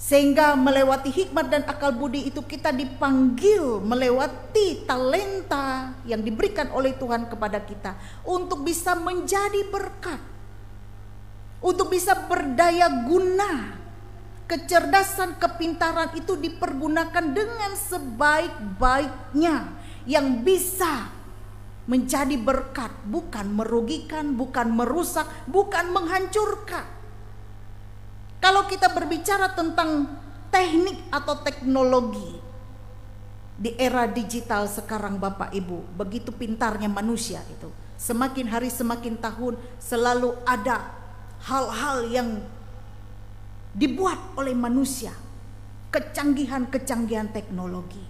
Sehingga melewati hikmat dan akal budi itu kita dipanggil melewati talenta yang diberikan oleh Tuhan kepada kita untuk bisa menjadi berkat, untuk bisa berdaya guna. Kecerdasan, kepintaran itu dipergunakan dengan sebaik-baiknya yang bisa menjadi berkat, bukan merugikan, bukan merusak, bukan menghancurkan. Kalau kita berbicara tentang teknik atau teknologi di era digital sekarang Bapak Ibu, begitu pintarnya manusia itu. Semakin hari semakin tahun selalu ada hal-hal yang dibuat oleh manusia, kecanggihan-kecanggihan teknologi.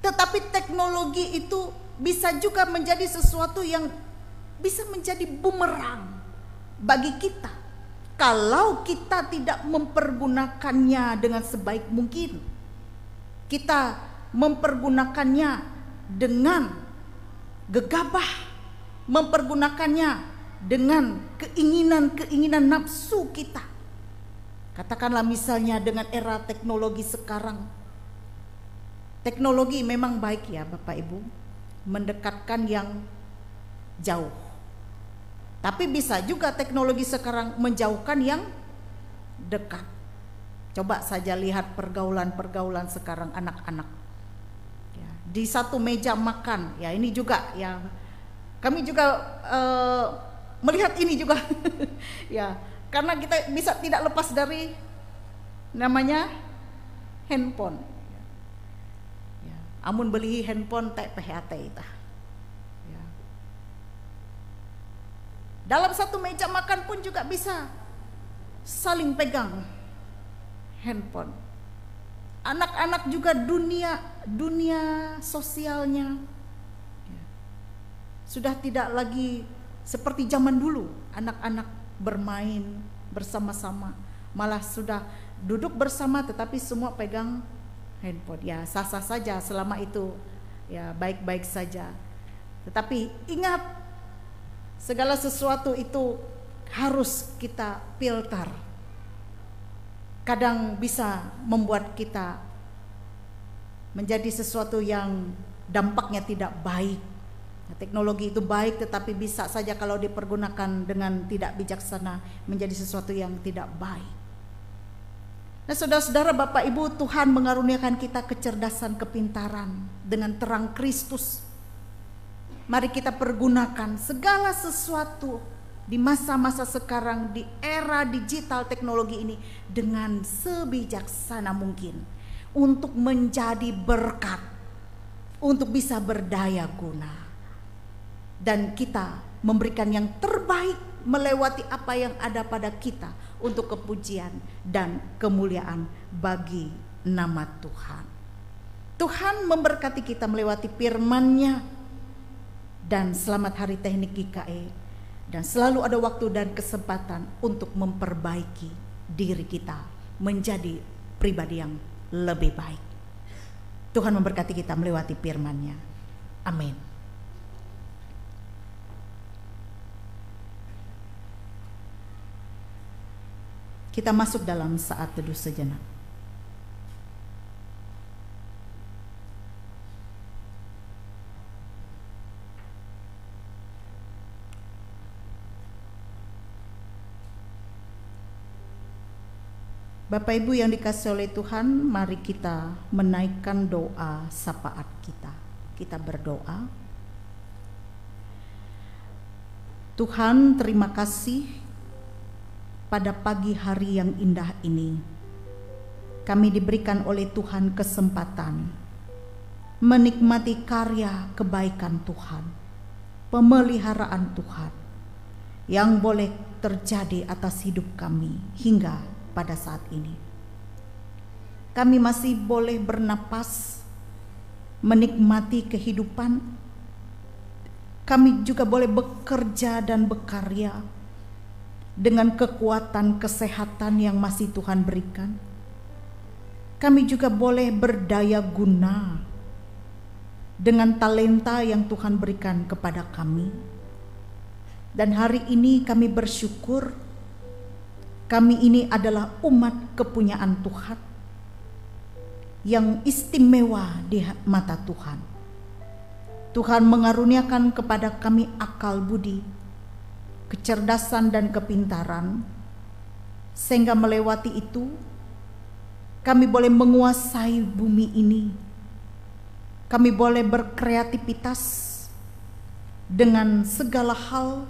Tetapi teknologi itu bisa juga menjadi sesuatu yang bisa menjadi bumerang bagi kita kalau kita tidak mempergunakannya dengan sebaik mungkin. Kita mempergunakannya dengan gegabah, mempergunakannya dengan keinginan-keinginan nafsu kita. Katakanlah misalnya dengan era teknologi sekarang, teknologi memang baik ya Bapak Ibu, mendekatkan yang jauh. Tapi bisa juga teknologi sekarang menjauhkan yang dekat. Coba saja lihat pergaulan-pergaulan sekarang anak-anak. Ya, di satu meja makan, ya ini juga ya. Kami juga melihat ini juga, ya karena kita bisa tidak lepas dari namanya handphone. Amun beli handphone tak PHT itu. Ya. Dalam satu meja makan pun juga bisa saling pegang handphone. Anak-anak juga dunia sosialnya sudah tidak lagi seperti zaman dulu. Anak-anak bermain bersama-sama, malah sudah duduk bersama tetapi semua pegang handphone. Ya sah-sah saja selama itu ya baik-baik saja. Tetapi ingat, segala sesuatu itu harus kita filter. Kadang bisa membuat kita menjadi sesuatu yang dampaknya tidak baik. Teknologi itu baik tetapi bisa saja kalau dipergunakan dengan tidak bijaksana menjadi sesuatu yang tidak baik. Nah saudara-saudara, Bapak Ibu, Tuhan mengaruniakan kita kecerdasan, kepintaran dengan terang Kristus. Mari kita pergunakan segala sesuatu di masa-masa sekarang, di era digital teknologi ini, dengan sebijaksana mungkin untuk menjadi berkat, untuk bisa berdaya guna. Dan kita memberikan yang terbaik melewati apa yang ada pada kita untuk kepujian dan kemuliaan bagi nama Tuhan. Tuhan memberkati kita melewati firman-Nya. Dan selamat Hari Teknik GKE. Dan selalu ada waktu dan kesempatan untuk memperbaiki diri kita menjadi pribadi yang lebih baik. Tuhan memberkati kita melewati firman-Nya. Amin. Kita masuk dalam saat teduh sejenak. Bapak Ibu yang dikasihi oleh Tuhan, mari kita menaikkan doa syafaat kita. Kita berdoa. Tuhan, terima kasih pada pagi hari yang indah ini. Kami diberikan oleh Tuhan kesempatan menikmati karya kebaikan Tuhan, pemeliharaan Tuhan yang boleh terjadi atas hidup kami hingga pada saat ini. Kami masih boleh bernapas, menikmati kehidupan. Kami juga boleh bekerja dan berkarya dengan kekuatan kesehatan yang masih Tuhan berikan. Kami juga boleh berdaya guna dengan talenta yang Tuhan berikan kepada kami. Dan hari ini kami bersyukur, kami ini adalah umat kepunyaan Tuhan yang istimewa di mata Tuhan. Tuhan mengaruniakan kepada kami akal budi, kecerdasan dan kepintaran, sehingga melewati itu kami boleh menguasai bumi ini. Kami boleh berkreativitas dengan segala hal,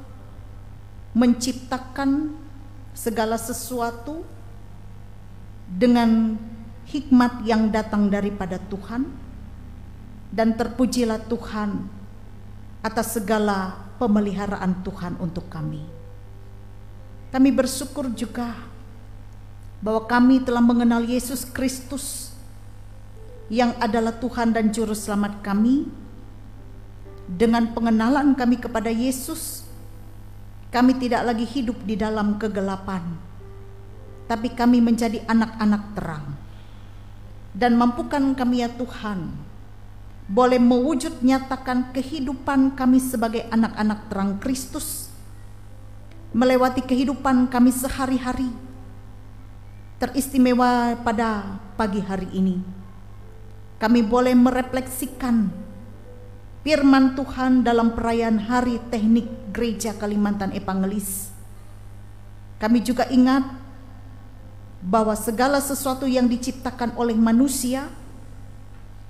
menciptakan segala sesuatu dengan hikmat yang datang daripada Tuhan. Dan terpujilah Tuhan atas segala pemeliharaan Tuhan untuk kami. Kami bersyukur juga bahwa kami telah mengenal Yesus Kristus yang adalah Tuhan dan Juru Selamat kami. Dengan pengenalan kami kepada Yesus, kami tidak lagi hidup di dalam kegelapan, tapi kami menjadi anak-anak terang. Dan mampukan kami ya Tuhan, boleh mewujud nyatakan kehidupan kami sebagai anak-anak terang Kristus, melewati kehidupan kami sehari-hari. Teristimewa pada pagi hari ini, kami boleh merefleksikan firman Tuhan dalam perayaan Hari Teknik Gereja Kalimantan Evangelis. Kami juga ingat bahwa segala sesuatu yang diciptakan oleh manusia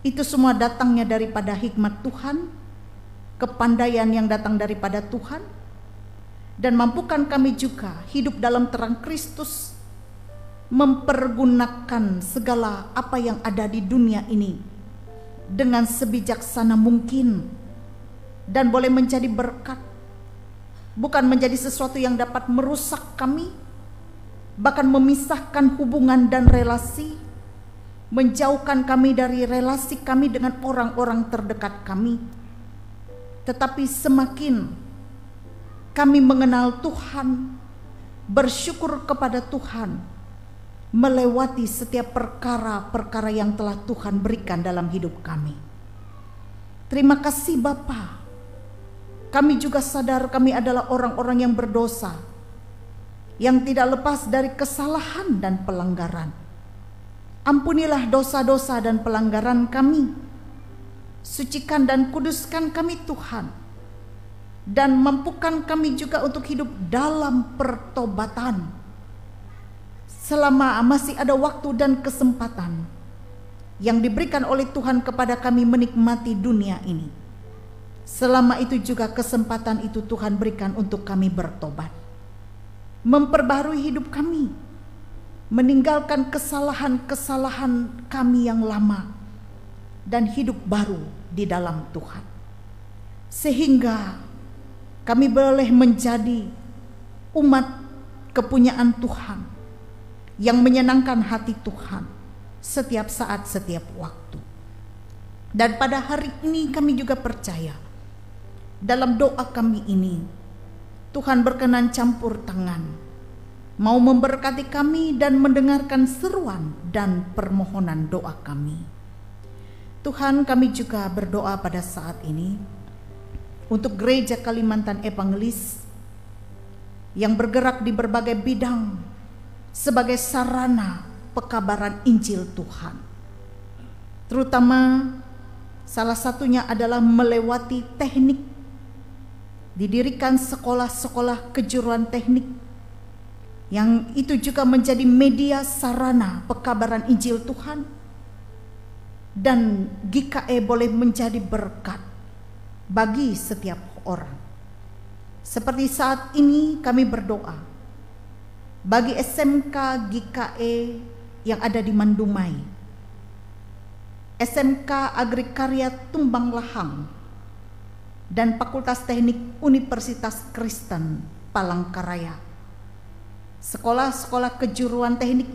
itu semua datangnya daripada hikmat Tuhan, kepandaian yang datang daripada Tuhan. Dan mampukan kami juga hidup dalam terang Kristus, mempergunakan segala apa yang ada di dunia ini dengan sebijaksana mungkin, dan boleh menjadi berkat, bukan menjadi sesuatu yang dapat merusak kami, bahkan memisahkan hubungan dan relasi, menjauhkan kami dari relasi kami dengan orang-orang terdekat kami. Tetapi semakin kami mengenal Tuhan, bersyukur kepada Tuhan, melewati setiap perkara-perkara yang telah Tuhan berikan dalam hidup kami. Terima kasih Bapa. Kami juga sadar kami adalah orang-orang yang berdosa, yang tidak lepas dari kesalahan dan pelanggaran. Ampunilah dosa-dosa dan pelanggaran kami. Sucikan dan kuduskan kami Tuhan. Dan mampukan kami juga untuk hidup dalam pertobatan. Selama masih ada waktu dan kesempatan yang diberikan oleh Tuhan kepada kami menikmati dunia ini, selama itu juga kesempatan itu Tuhan berikan untuk kami bertobat, memperbaharui hidup kami, meninggalkan kesalahan-kesalahan kami yang lama, dan hidup baru di dalam Tuhan, sehingga kami boleh menjadi umat kepunyaan Tuhan yang menyenangkan hati Tuhan setiap saat, setiap waktu. Dan pada hari ini kami juga percaya dalam doa kami ini Tuhan berkenan campur tangan, mau memberkati kami dan mendengarkan seruan dan permohonan doa kami. Tuhan, kami juga berdoa pada saat ini untuk Gereja Kalimantan Evangelis yang bergerak di berbagai bidang sebagai sarana pekabaran Injil Tuhan. Terutama salah satunya adalah melewati teknik. Didirikan sekolah-sekolah kejuruan teknik yang itu juga menjadi media sarana pekabaran Injil Tuhan, dan GKE boleh menjadi berkat bagi setiap orang. Seperti saat ini kami berdoa bagi SMK GKE yang ada di Mandumai, SMK Agrikarya Tumbang Lahang, dan Fakultas Teknik Universitas Kristen Palangkaraya. Sekolah-sekolah kejuruan teknik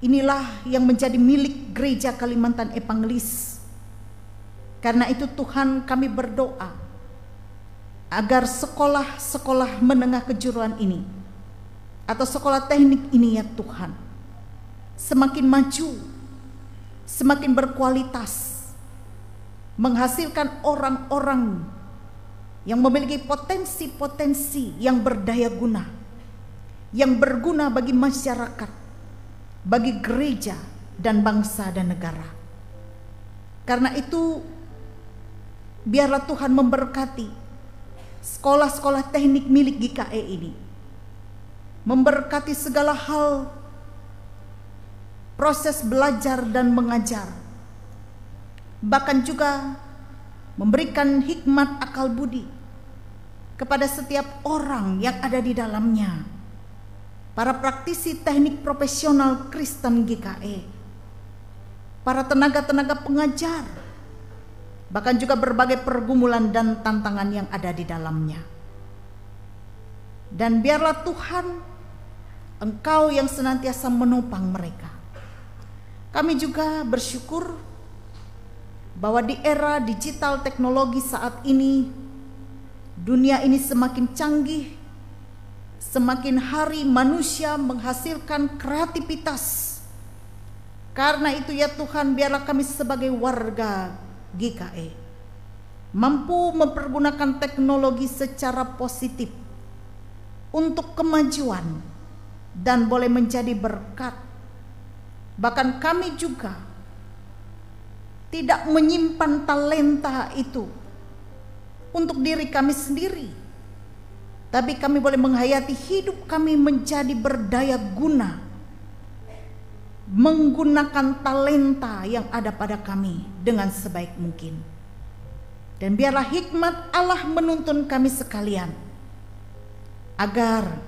inilah yang menjadi milik Gereja Kalimantan Evangelis. Karena itu Tuhan, kami berdoa agar sekolah-sekolah menengah kejuruan ini atau sekolah teknik ini ya Tuhan, semakin maju, semakin berkualitas, menghasilkan orang-orang yang memiliki potensi-potensi yang berdaya guna, yang berguna bagi masyarakat, bagi gereja dan bangsa dan negara. Karena itu biarlah Tuhan memberkati sekolah-sekolah teknik milik GKE ini, memberkati segala hal proses belajar dan mengajar, bahkan juga memberikan hikmat akal budi kepada setiap orang yang ada di dalamnya, para praktisi teknik profesional Kristen GKE, para tenaga-tenaga pengajar, bahkan juga berbagai pergumulan dan tantangan yang ada di dalamnya. Dan biarlah Tuhan, Engkau yang senantiasa menopang mereka. Kami juga bersyukur bahwa di era digital teknologi saat ini, dunia ini semakin canggih, semakin hari manusia menghasilkan kreativitas. Karena itu ya Tuhan, biarlah kami sebagai warga GKE mampu mempergunakan teknologi secara positif untuk kemajuan dan boleh menjadi berkat. Bahkan kami juga tidak menyimpan talenta itu untuk diri kami sendiri, tapi kami boleh menghayati hidup kami menjadi berdaya guna, menggunakan talenta yang ada pada kami dengan sebaik mungkin. Dan biarlah hikmat Allah menuntun kami sekalian, agar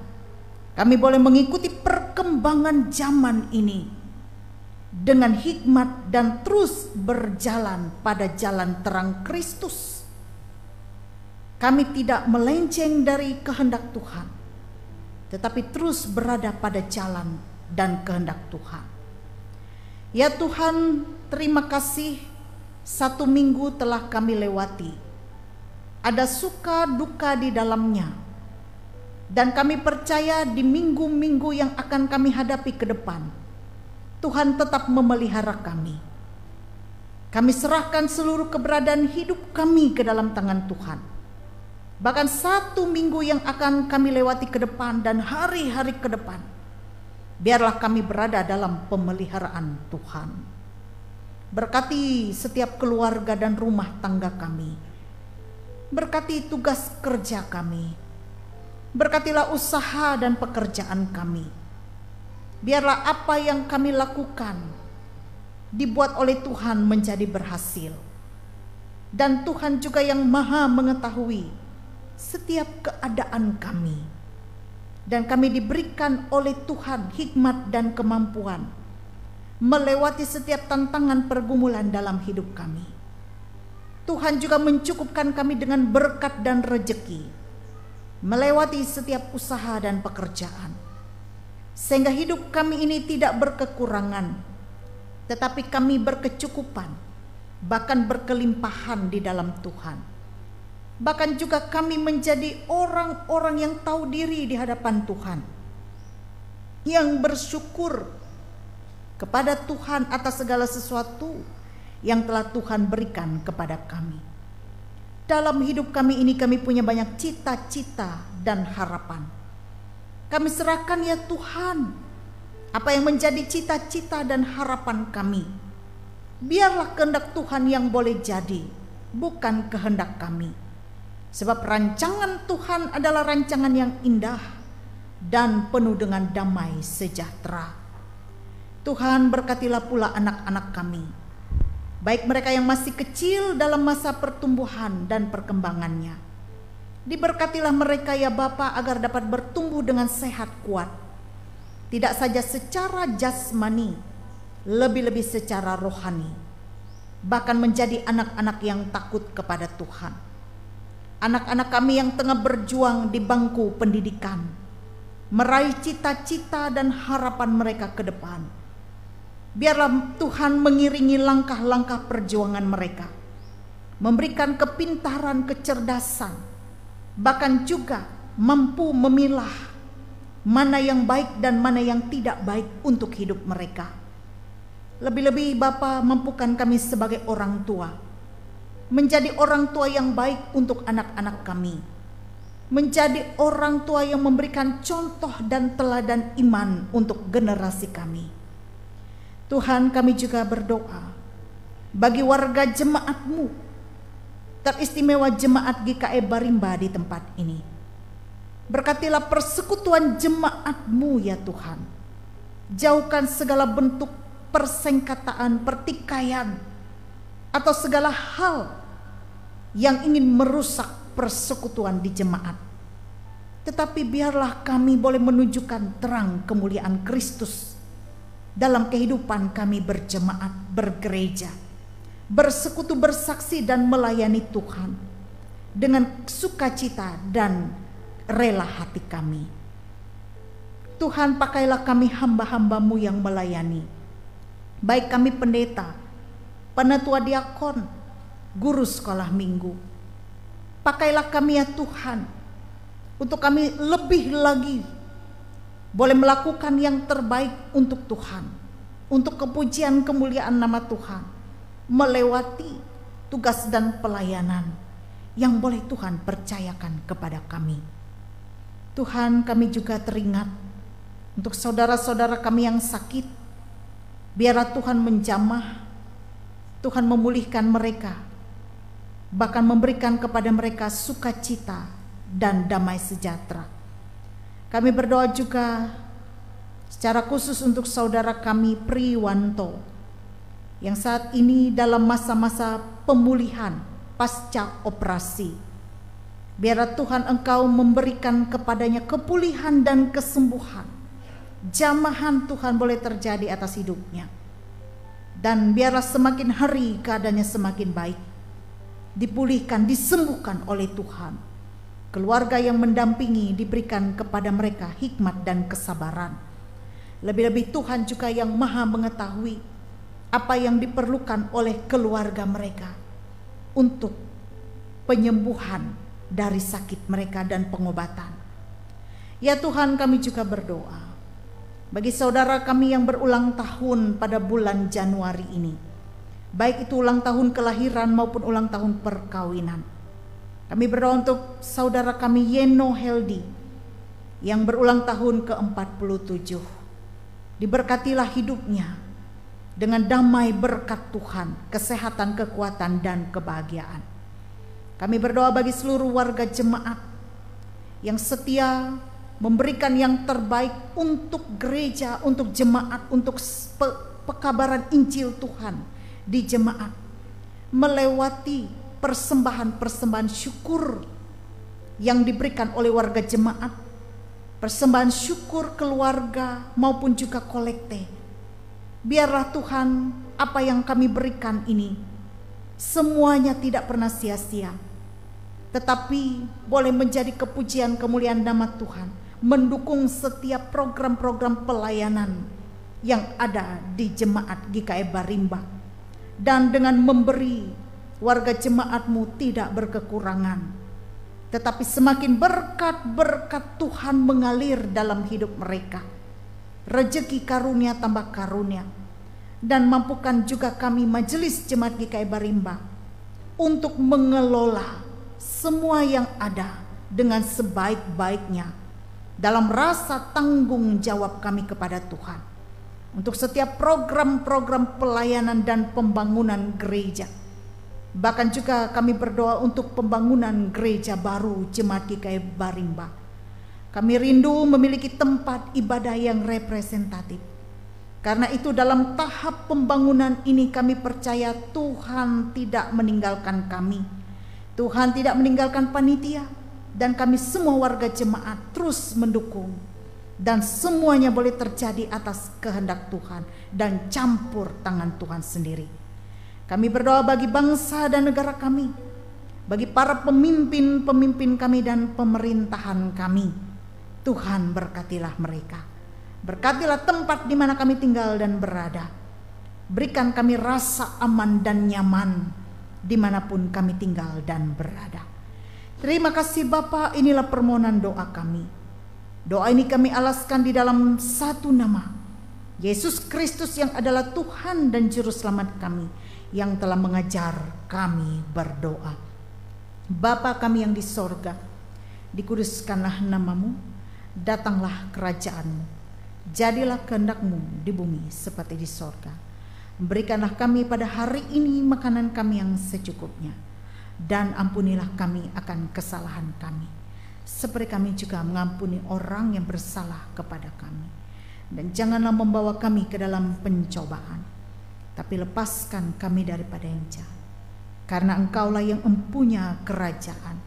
kami boleh mengikuti perkembangan zaman ini dengan hikmat dan terus berjalan pada jalan terang Kristus. Kami tidak melenceng dari kehendak Tuhan, tetapi terus berada pada jalan dan kehendak Tuhan. Ya Tuhan, terima kasih, 1 minggu telah kami lewati. Ada suka duka di dalamnya, dan kami percaya di minggu-minggu yang akan kami hadapi ke depan, Tuhan tetap memelihara kami. Kami serahkan seluruh keberadaan hidup kami ke dalam tangan Tuhan. Bahkan 1 minggu yang akan kami lewati ke depan dan hari-hari ke depan, biarlah kami berada dalam pemeliharaan Tuhan. Berkati setiap keluarga dan rumah tangga kami. Berkati tugas kerja kami. Berkatilah usaha dan pekerjaan kami. Biarlah apa yang kami lakukan dibuat oleh Tuhan menjadi berhasil. Dan Tuhan juga yang maha mengetahui setiap keadaan kami. Dan kami diberikan oleh Tuhan hikmat dan kemampuan melewati setiap tantangan pergumulan dalam hidup kami. Tuhan juga mencukupkan kami dengan berkat dan rejeki melewati setiap usaha dan pekerjaan, sehingga hidup kami ini tidak berkekurangan, tetapi kami berkecukupan, bahkan berkelimpahan di dalam Tuhan. Bahkan juga kami menjadi orang-orang yang tahu diri di hadapan Tuhan, yang bersyukur kepada Tuhan atas segala sesuatu yang telah Tuhan berikan kepada kami. Dalam hidup kami ini kami punya banyak cita-cita dan harapan. Kami serahkan ya Tuhan apa yang menjadi cita-cita dan harapan kami. Biarlah kehendak Tuhan yang boleh jadi, bukan kehendak kami. Sebab rancangan Tuhan adalah rancangan yang indah dan penuh dengan damai sejahtera. Tuhan berkatilah pula anak-anak kami, baik mereka yang masih kecil dalam masa pertumbuhan dan perkembangannya. Diberkatilah mereka ya Bapa agar dapat bertumbuh dengan sehat kuat, tidak saja secara jasmani, lebih-lebih secara rohani, bahkan menjadi anak-anak yang takut kepada Tuhan. Anak-anak kami yang tengah berjuang di bangku pendidikan, meraih cita-cita dan harapan mereka ke depan. Biarlah Tuhan mengiringi langkah-langkah perjuangan mereka, memberikan kepintaran, kecerdasan, bahkan juga mampu memilah mana yang baik dan mana yang tidak baik untuk hidup mereka. Lebih-lebih Bapa, mampukan kami sebagai orang tua menjadi orang tua yang baik untuk anak-anak kami, menjadi orang tua yang memberikan contoh dan teladan iman untuk generasi kami. Tuhan, kami juga berdoa bagi warga jemaat-Mu, teristimewa jemaat GKE Barimba di tempat ini. Berkatilah persekutuan jemaat-Mu ya Tuhan. Jauhkan segala bentuk persengketaan, pertikaian, atau segala hal yang ingin merusak persekutuan di jemaat. Tetapi biarlah kami boleh menunjukkan terang kemuliaan Kristus dalam kehidupan kami berjemaat, bergereja, bersekutu, bersaksi dan melayani Tuhan dengan sukacita dan rela hati kami. Tuhan, pakailah kami hamba-hamba-Mu yang melayani, baik kami pendeta, penatua diakon, guru sekolah minggu. Pakailah kami ya Tuhan, untuk kami lebih lagi boleh melakukan yang terbaik untuk Tuhan, untuk kepujian kemuliaan nama Tuhan, melewati tugas dan pelayanan yang boleh Tuhan percayakan kepada kami. Tuhan, kami juga teringat untuk saudara-saudara kami yang sakit. Biarlah Tuhan menjamah, Tuhan memulihkan mereka, bahkan memberikan kepada mereka sukacita dan damai sejahtera. Kami berdoa juga secara khusus untuk saudara kami Priwanto yang saat ini dalam masa-masa pemulihan pasca operasi. Biarlah Tuhan Engkau memberikan kepadanya kepulihan dan kesembuhan. Jamahan Tuhan boleh terjadi atas hidupnya. Dan biarlah semakin hari keadaannya semakin baik, dipulihkan, disembuhkan oleh Tuhan. Keluarga yang mendampingi diberikan kepada mereka hikmat dan kesabaran. Lebih-lebih Tuhan juga yang maha mengetahui apa yang diperlukan oleh keluarga mereka untuk penyembuhan dari sakit mereka dan pengobatan. Ya Tuhan, kami juga berdoa bagi saudara kami yang berulang tahun pada bulan Januari ini, baik itu ulang tahun kelahiran maupun ulang tahun perkawinan. Kami berdoa untuk saudara kami Yeno Heldi yang berulang tahun ke-47. Diberkatilah hidupnya dengan damai berkat Tuhan, kesehatan, kekuatan, dan kebahagiaan. Kami berdoa bagi seluruh warga jemaat yang setia memberikan yang terbaik untuk gereja, untuk jemaat, untuk pekabaran Injil Tuhan di jemaat, melewati persembahan-persembahan syukur yang diberikan oleh warga jemaat, persembahan syukur keluarga maupun juga kolekte. Biarlah Tuhan, apa yang kami berikan ini semuanya tidak pernah sia-sia, tetapi boleh menjadi kepujian kemuliaan nama Tuhan, mendukung setiap program-program pelayanan yang ada di jemaat GKI Barimba. Dan dengan memberi, warga jemaatmu tidak berkekurangan, tetapi semakin berkat-berkat Tuhan mengalir dalam hidup mereka. Rezeki karunia tambah karunia. Dan mampukan juga kami majelis jemaat GKI Barimba untuk mengelola semua yang ada dengan sebaik-baiknya dalam rasa tanggung jawab kami kepada Tuhan. Untuk setiap program-program pelayanan dan pembangunan gereja. Bahkan juga kami berdoa untuk pembangunan gereja baru jemaat GKI Barimba. Kami rindu memiliki tempat ibadah yang representatif. Karena itu dalam tahap pembangunan ini kami percaya Tuhan tidak meninggalkan kami. Tuhan tidak meninggalkan panitia, dan kami semua warga jemaat terus mendukung. Dan semuanya boleh terjadi atas kehendak Tuhan dan campur tangan Tuhan sendiri. Kami berdoa bagi bangsa dan negara kami, bagi para pemimpin-pemimpin kami dan pemerintahan kami. Tuhan berkatilah mereka. Berkatilah tempat di mana kami tinggal dan berada. Berikan kami rasa aman dan nyaman dimanapun kami tinggal dan berada. Terima kasih Bapa, inilah permohonan doa kami. Doa ini kami alaskan di dalam satu nama, Yesus Kristus yang adalah Tuhan dan Juru Selamat kami, yang telah mengajar kami berdoa. Bapa kami yang di sorga, dikuduskanlah namamu, datanglah kerajaanmu. Jadilah kehendak-Mu di bumi seperti di sorga. Berikanlah kami pada hari ini makanan kami yang secukupnya. Dan ampunilah kami akan kesalahan kami, seperti kami juga mengampuni orang yang bersalah kepada kami. Dan janganlah membawa kami ke dalam pencobaan, tapi lepaskan kami daripada yang jahat. Karena Engkaulah yang mempunyai kerajaan,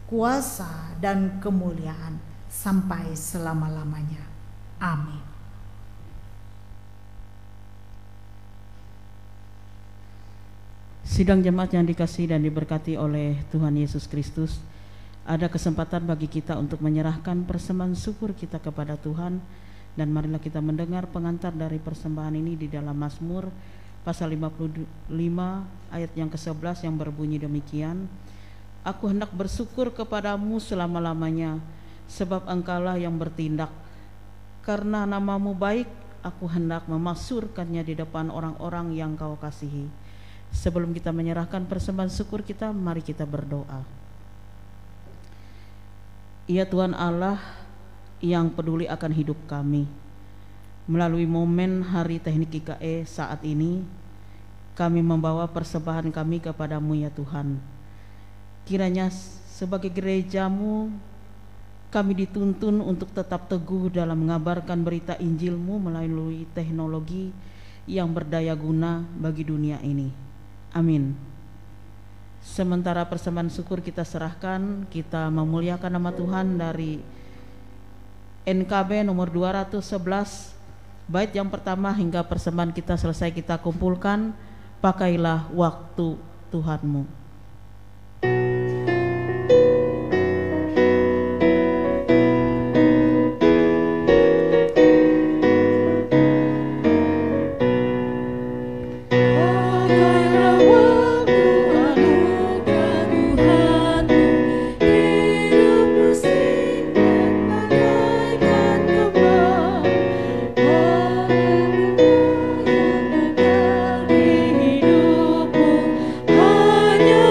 kuasa, dan kemuliaan sampai selama-lamanya. Amin. Sidang jemaat yang dikasihi dan diberkati oleh Tuhan Yesus Kristus, ada kesempatan bagi kita untuk menyerahkan persembahan syukur kita kepada Tuhan. Dan marilah kita mendengar pengantar dari persembahan ini di dalam Mazmur pasal 55 ayat yang ke-11 yang berbunyi demikian. Aku hendak bersyukur kepadamu selama-lamanya, sebab Engkaulah yang bertindak. Karena namamu baik, aku hendak memaksurkannya di depan orang-orang yang Kau kasihi. Sebelum kita menyerahkan persembahan syukur kita, mari kita berdoa. Ya Tuhan Allah yang peduli akan hidup kami, melalui momen Hari Teknik GKE saat ini, kami membawa persembahan kami kepadamu ya Tuhan. Kiranya sebagai gereja-Mu, kami dituntun untuk tetap teguh dalam mengabarkan berita Injil-Mu melalui teknologi yang berdaya guna bagi dunia ini. Amin. Sementara persembahan syukur kita serahkan, kita memuliakan nama Tuhan dari NKB nomor 211, bait yang pertama hingga persembahan kita selesai kita kumpulkan. Pakailah waktu Tuhanmu. Hanya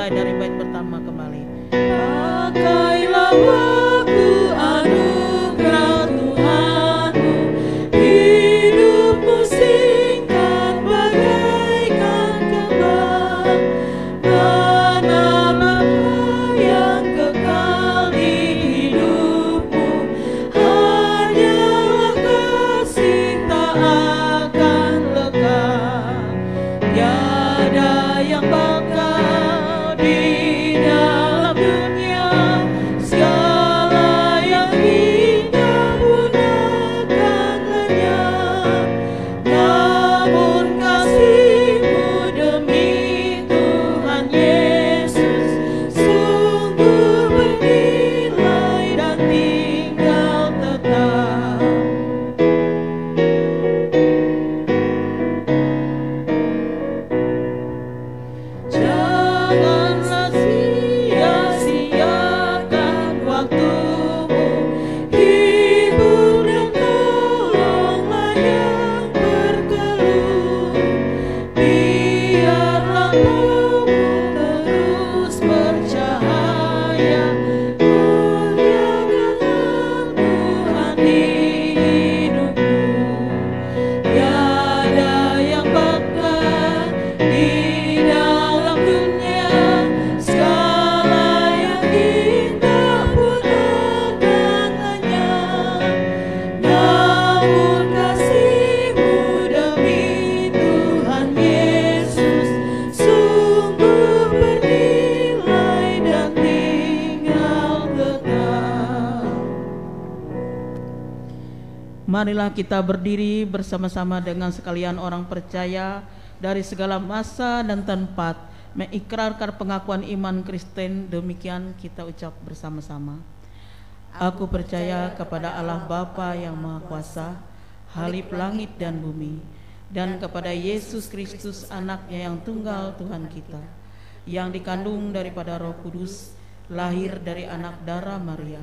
mulai dari bait pertama kembali. Pakailah aku anugerah Tuhanmu, hidupmu singkat bagaikan kembang, mana yang kekal di hidupmu, hanyalah kasih tak akan lekang, tiada yang bakal di dalam dunia, segala yang indah pun akan lenyap, namun kasih-Mu demi Tuhan Yesus sungguh bernilai dan tinggal tetap. Janganlah sia-siakan waktumu, hibur dan tolonglah yang berkeluh. Biarlah kamu terus bercahaya, muliakanlah Tuhan di hidupmu. Tiada yang bakal di dalam dunia, segala yang indah pun akan lenyap, namun kasih-Mu demi Tuhan Yesus sungguh bernilai dan tinggal tetap. Marilah kita berdiri bersama-sama dengan sekalian orang percaya dari segala masa dan tempat, mengikrarkan pengakuan iman Kristen. Demikian kita ucap bersama-sama. Aku percaya kepada Allah Bapa yang Maha Kuasa, Halif langit dan bumi, dan kepada Yesus Kristus anaknya yang tunggal Tuhan kita, yang dikandung daripada Roh Kudus, lahir dari anak darah Maria,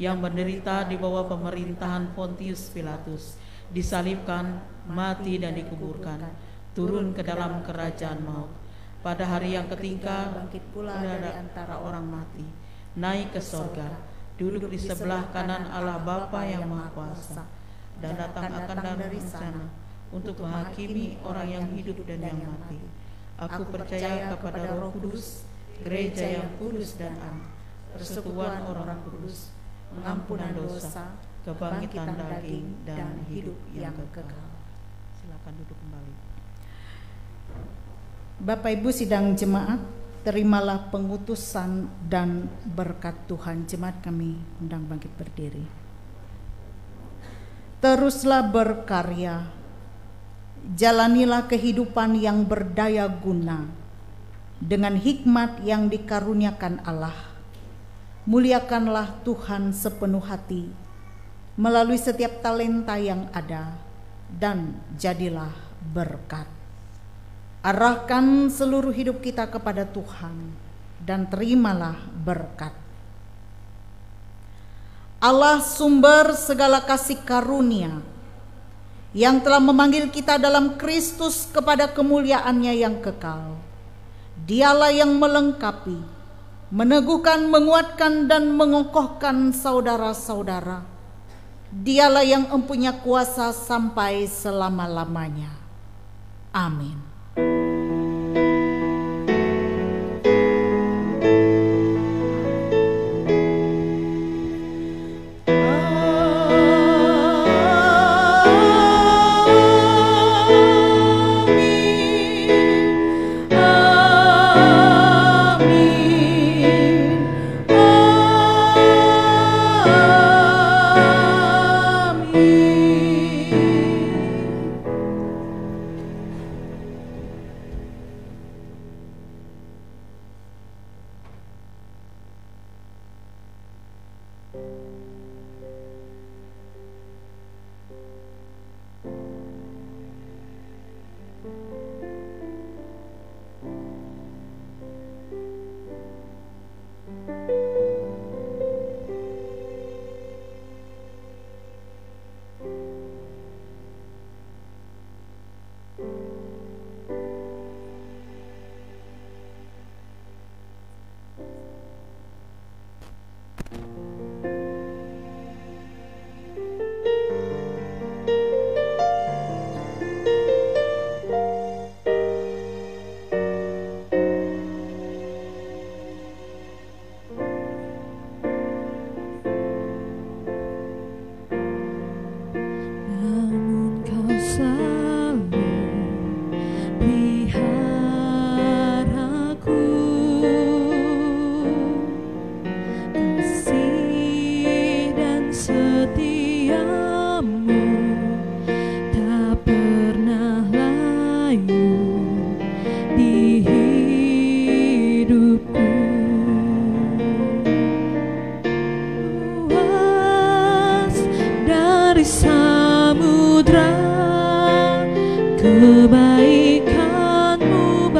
yang menderita di bawah pemerintahan Pontius Pilatus, disalibkan, mati dan dikuburkan, turun ke dalam kerajaan maut. Pada hari yang ketiga bangkit pula dari antara orang mati, naik ke sorga, duduk di sebelah kanan Allah Bapa yang Maha Kuasa, dan datang akan dari sana untuk menghakimi orang yang hidup dan yang mati. Aku percaya kepada Roh Kudus, gereja yang kudus dan am, persekutuan orang kudus, pengampunan dosa, kebangkitan daging dan hidup yang kekal. Silakan duduk kembali. Bapak Ibu sidang jemaat, terimalah pengutusan dan berkat Tuhan. Jemaat kami undang bangkit berdiri. Teruslah berkarya, jalanilah kehidupan yang berdaya guna dengan hikmat yang dikaruniakan Allah. Muliakanlah Tuhan sepenuh hati melalui setiap talenta yang ada, dan jadilah berkat. Arahkan seluruh hidup kita kepada Tuhan dan terimalah berkat. Allah sumber segala kasih karunia yang telah memanggil kita dalam Kristus kepada kemuliaannya yang kekal. Dialah yang melengkapi, meneguhkan, menguatkan dan mengokohkan saudara-saudara. Dialah yang mempunyai kuasa sampai selama-lamanya. Amin.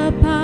Bapa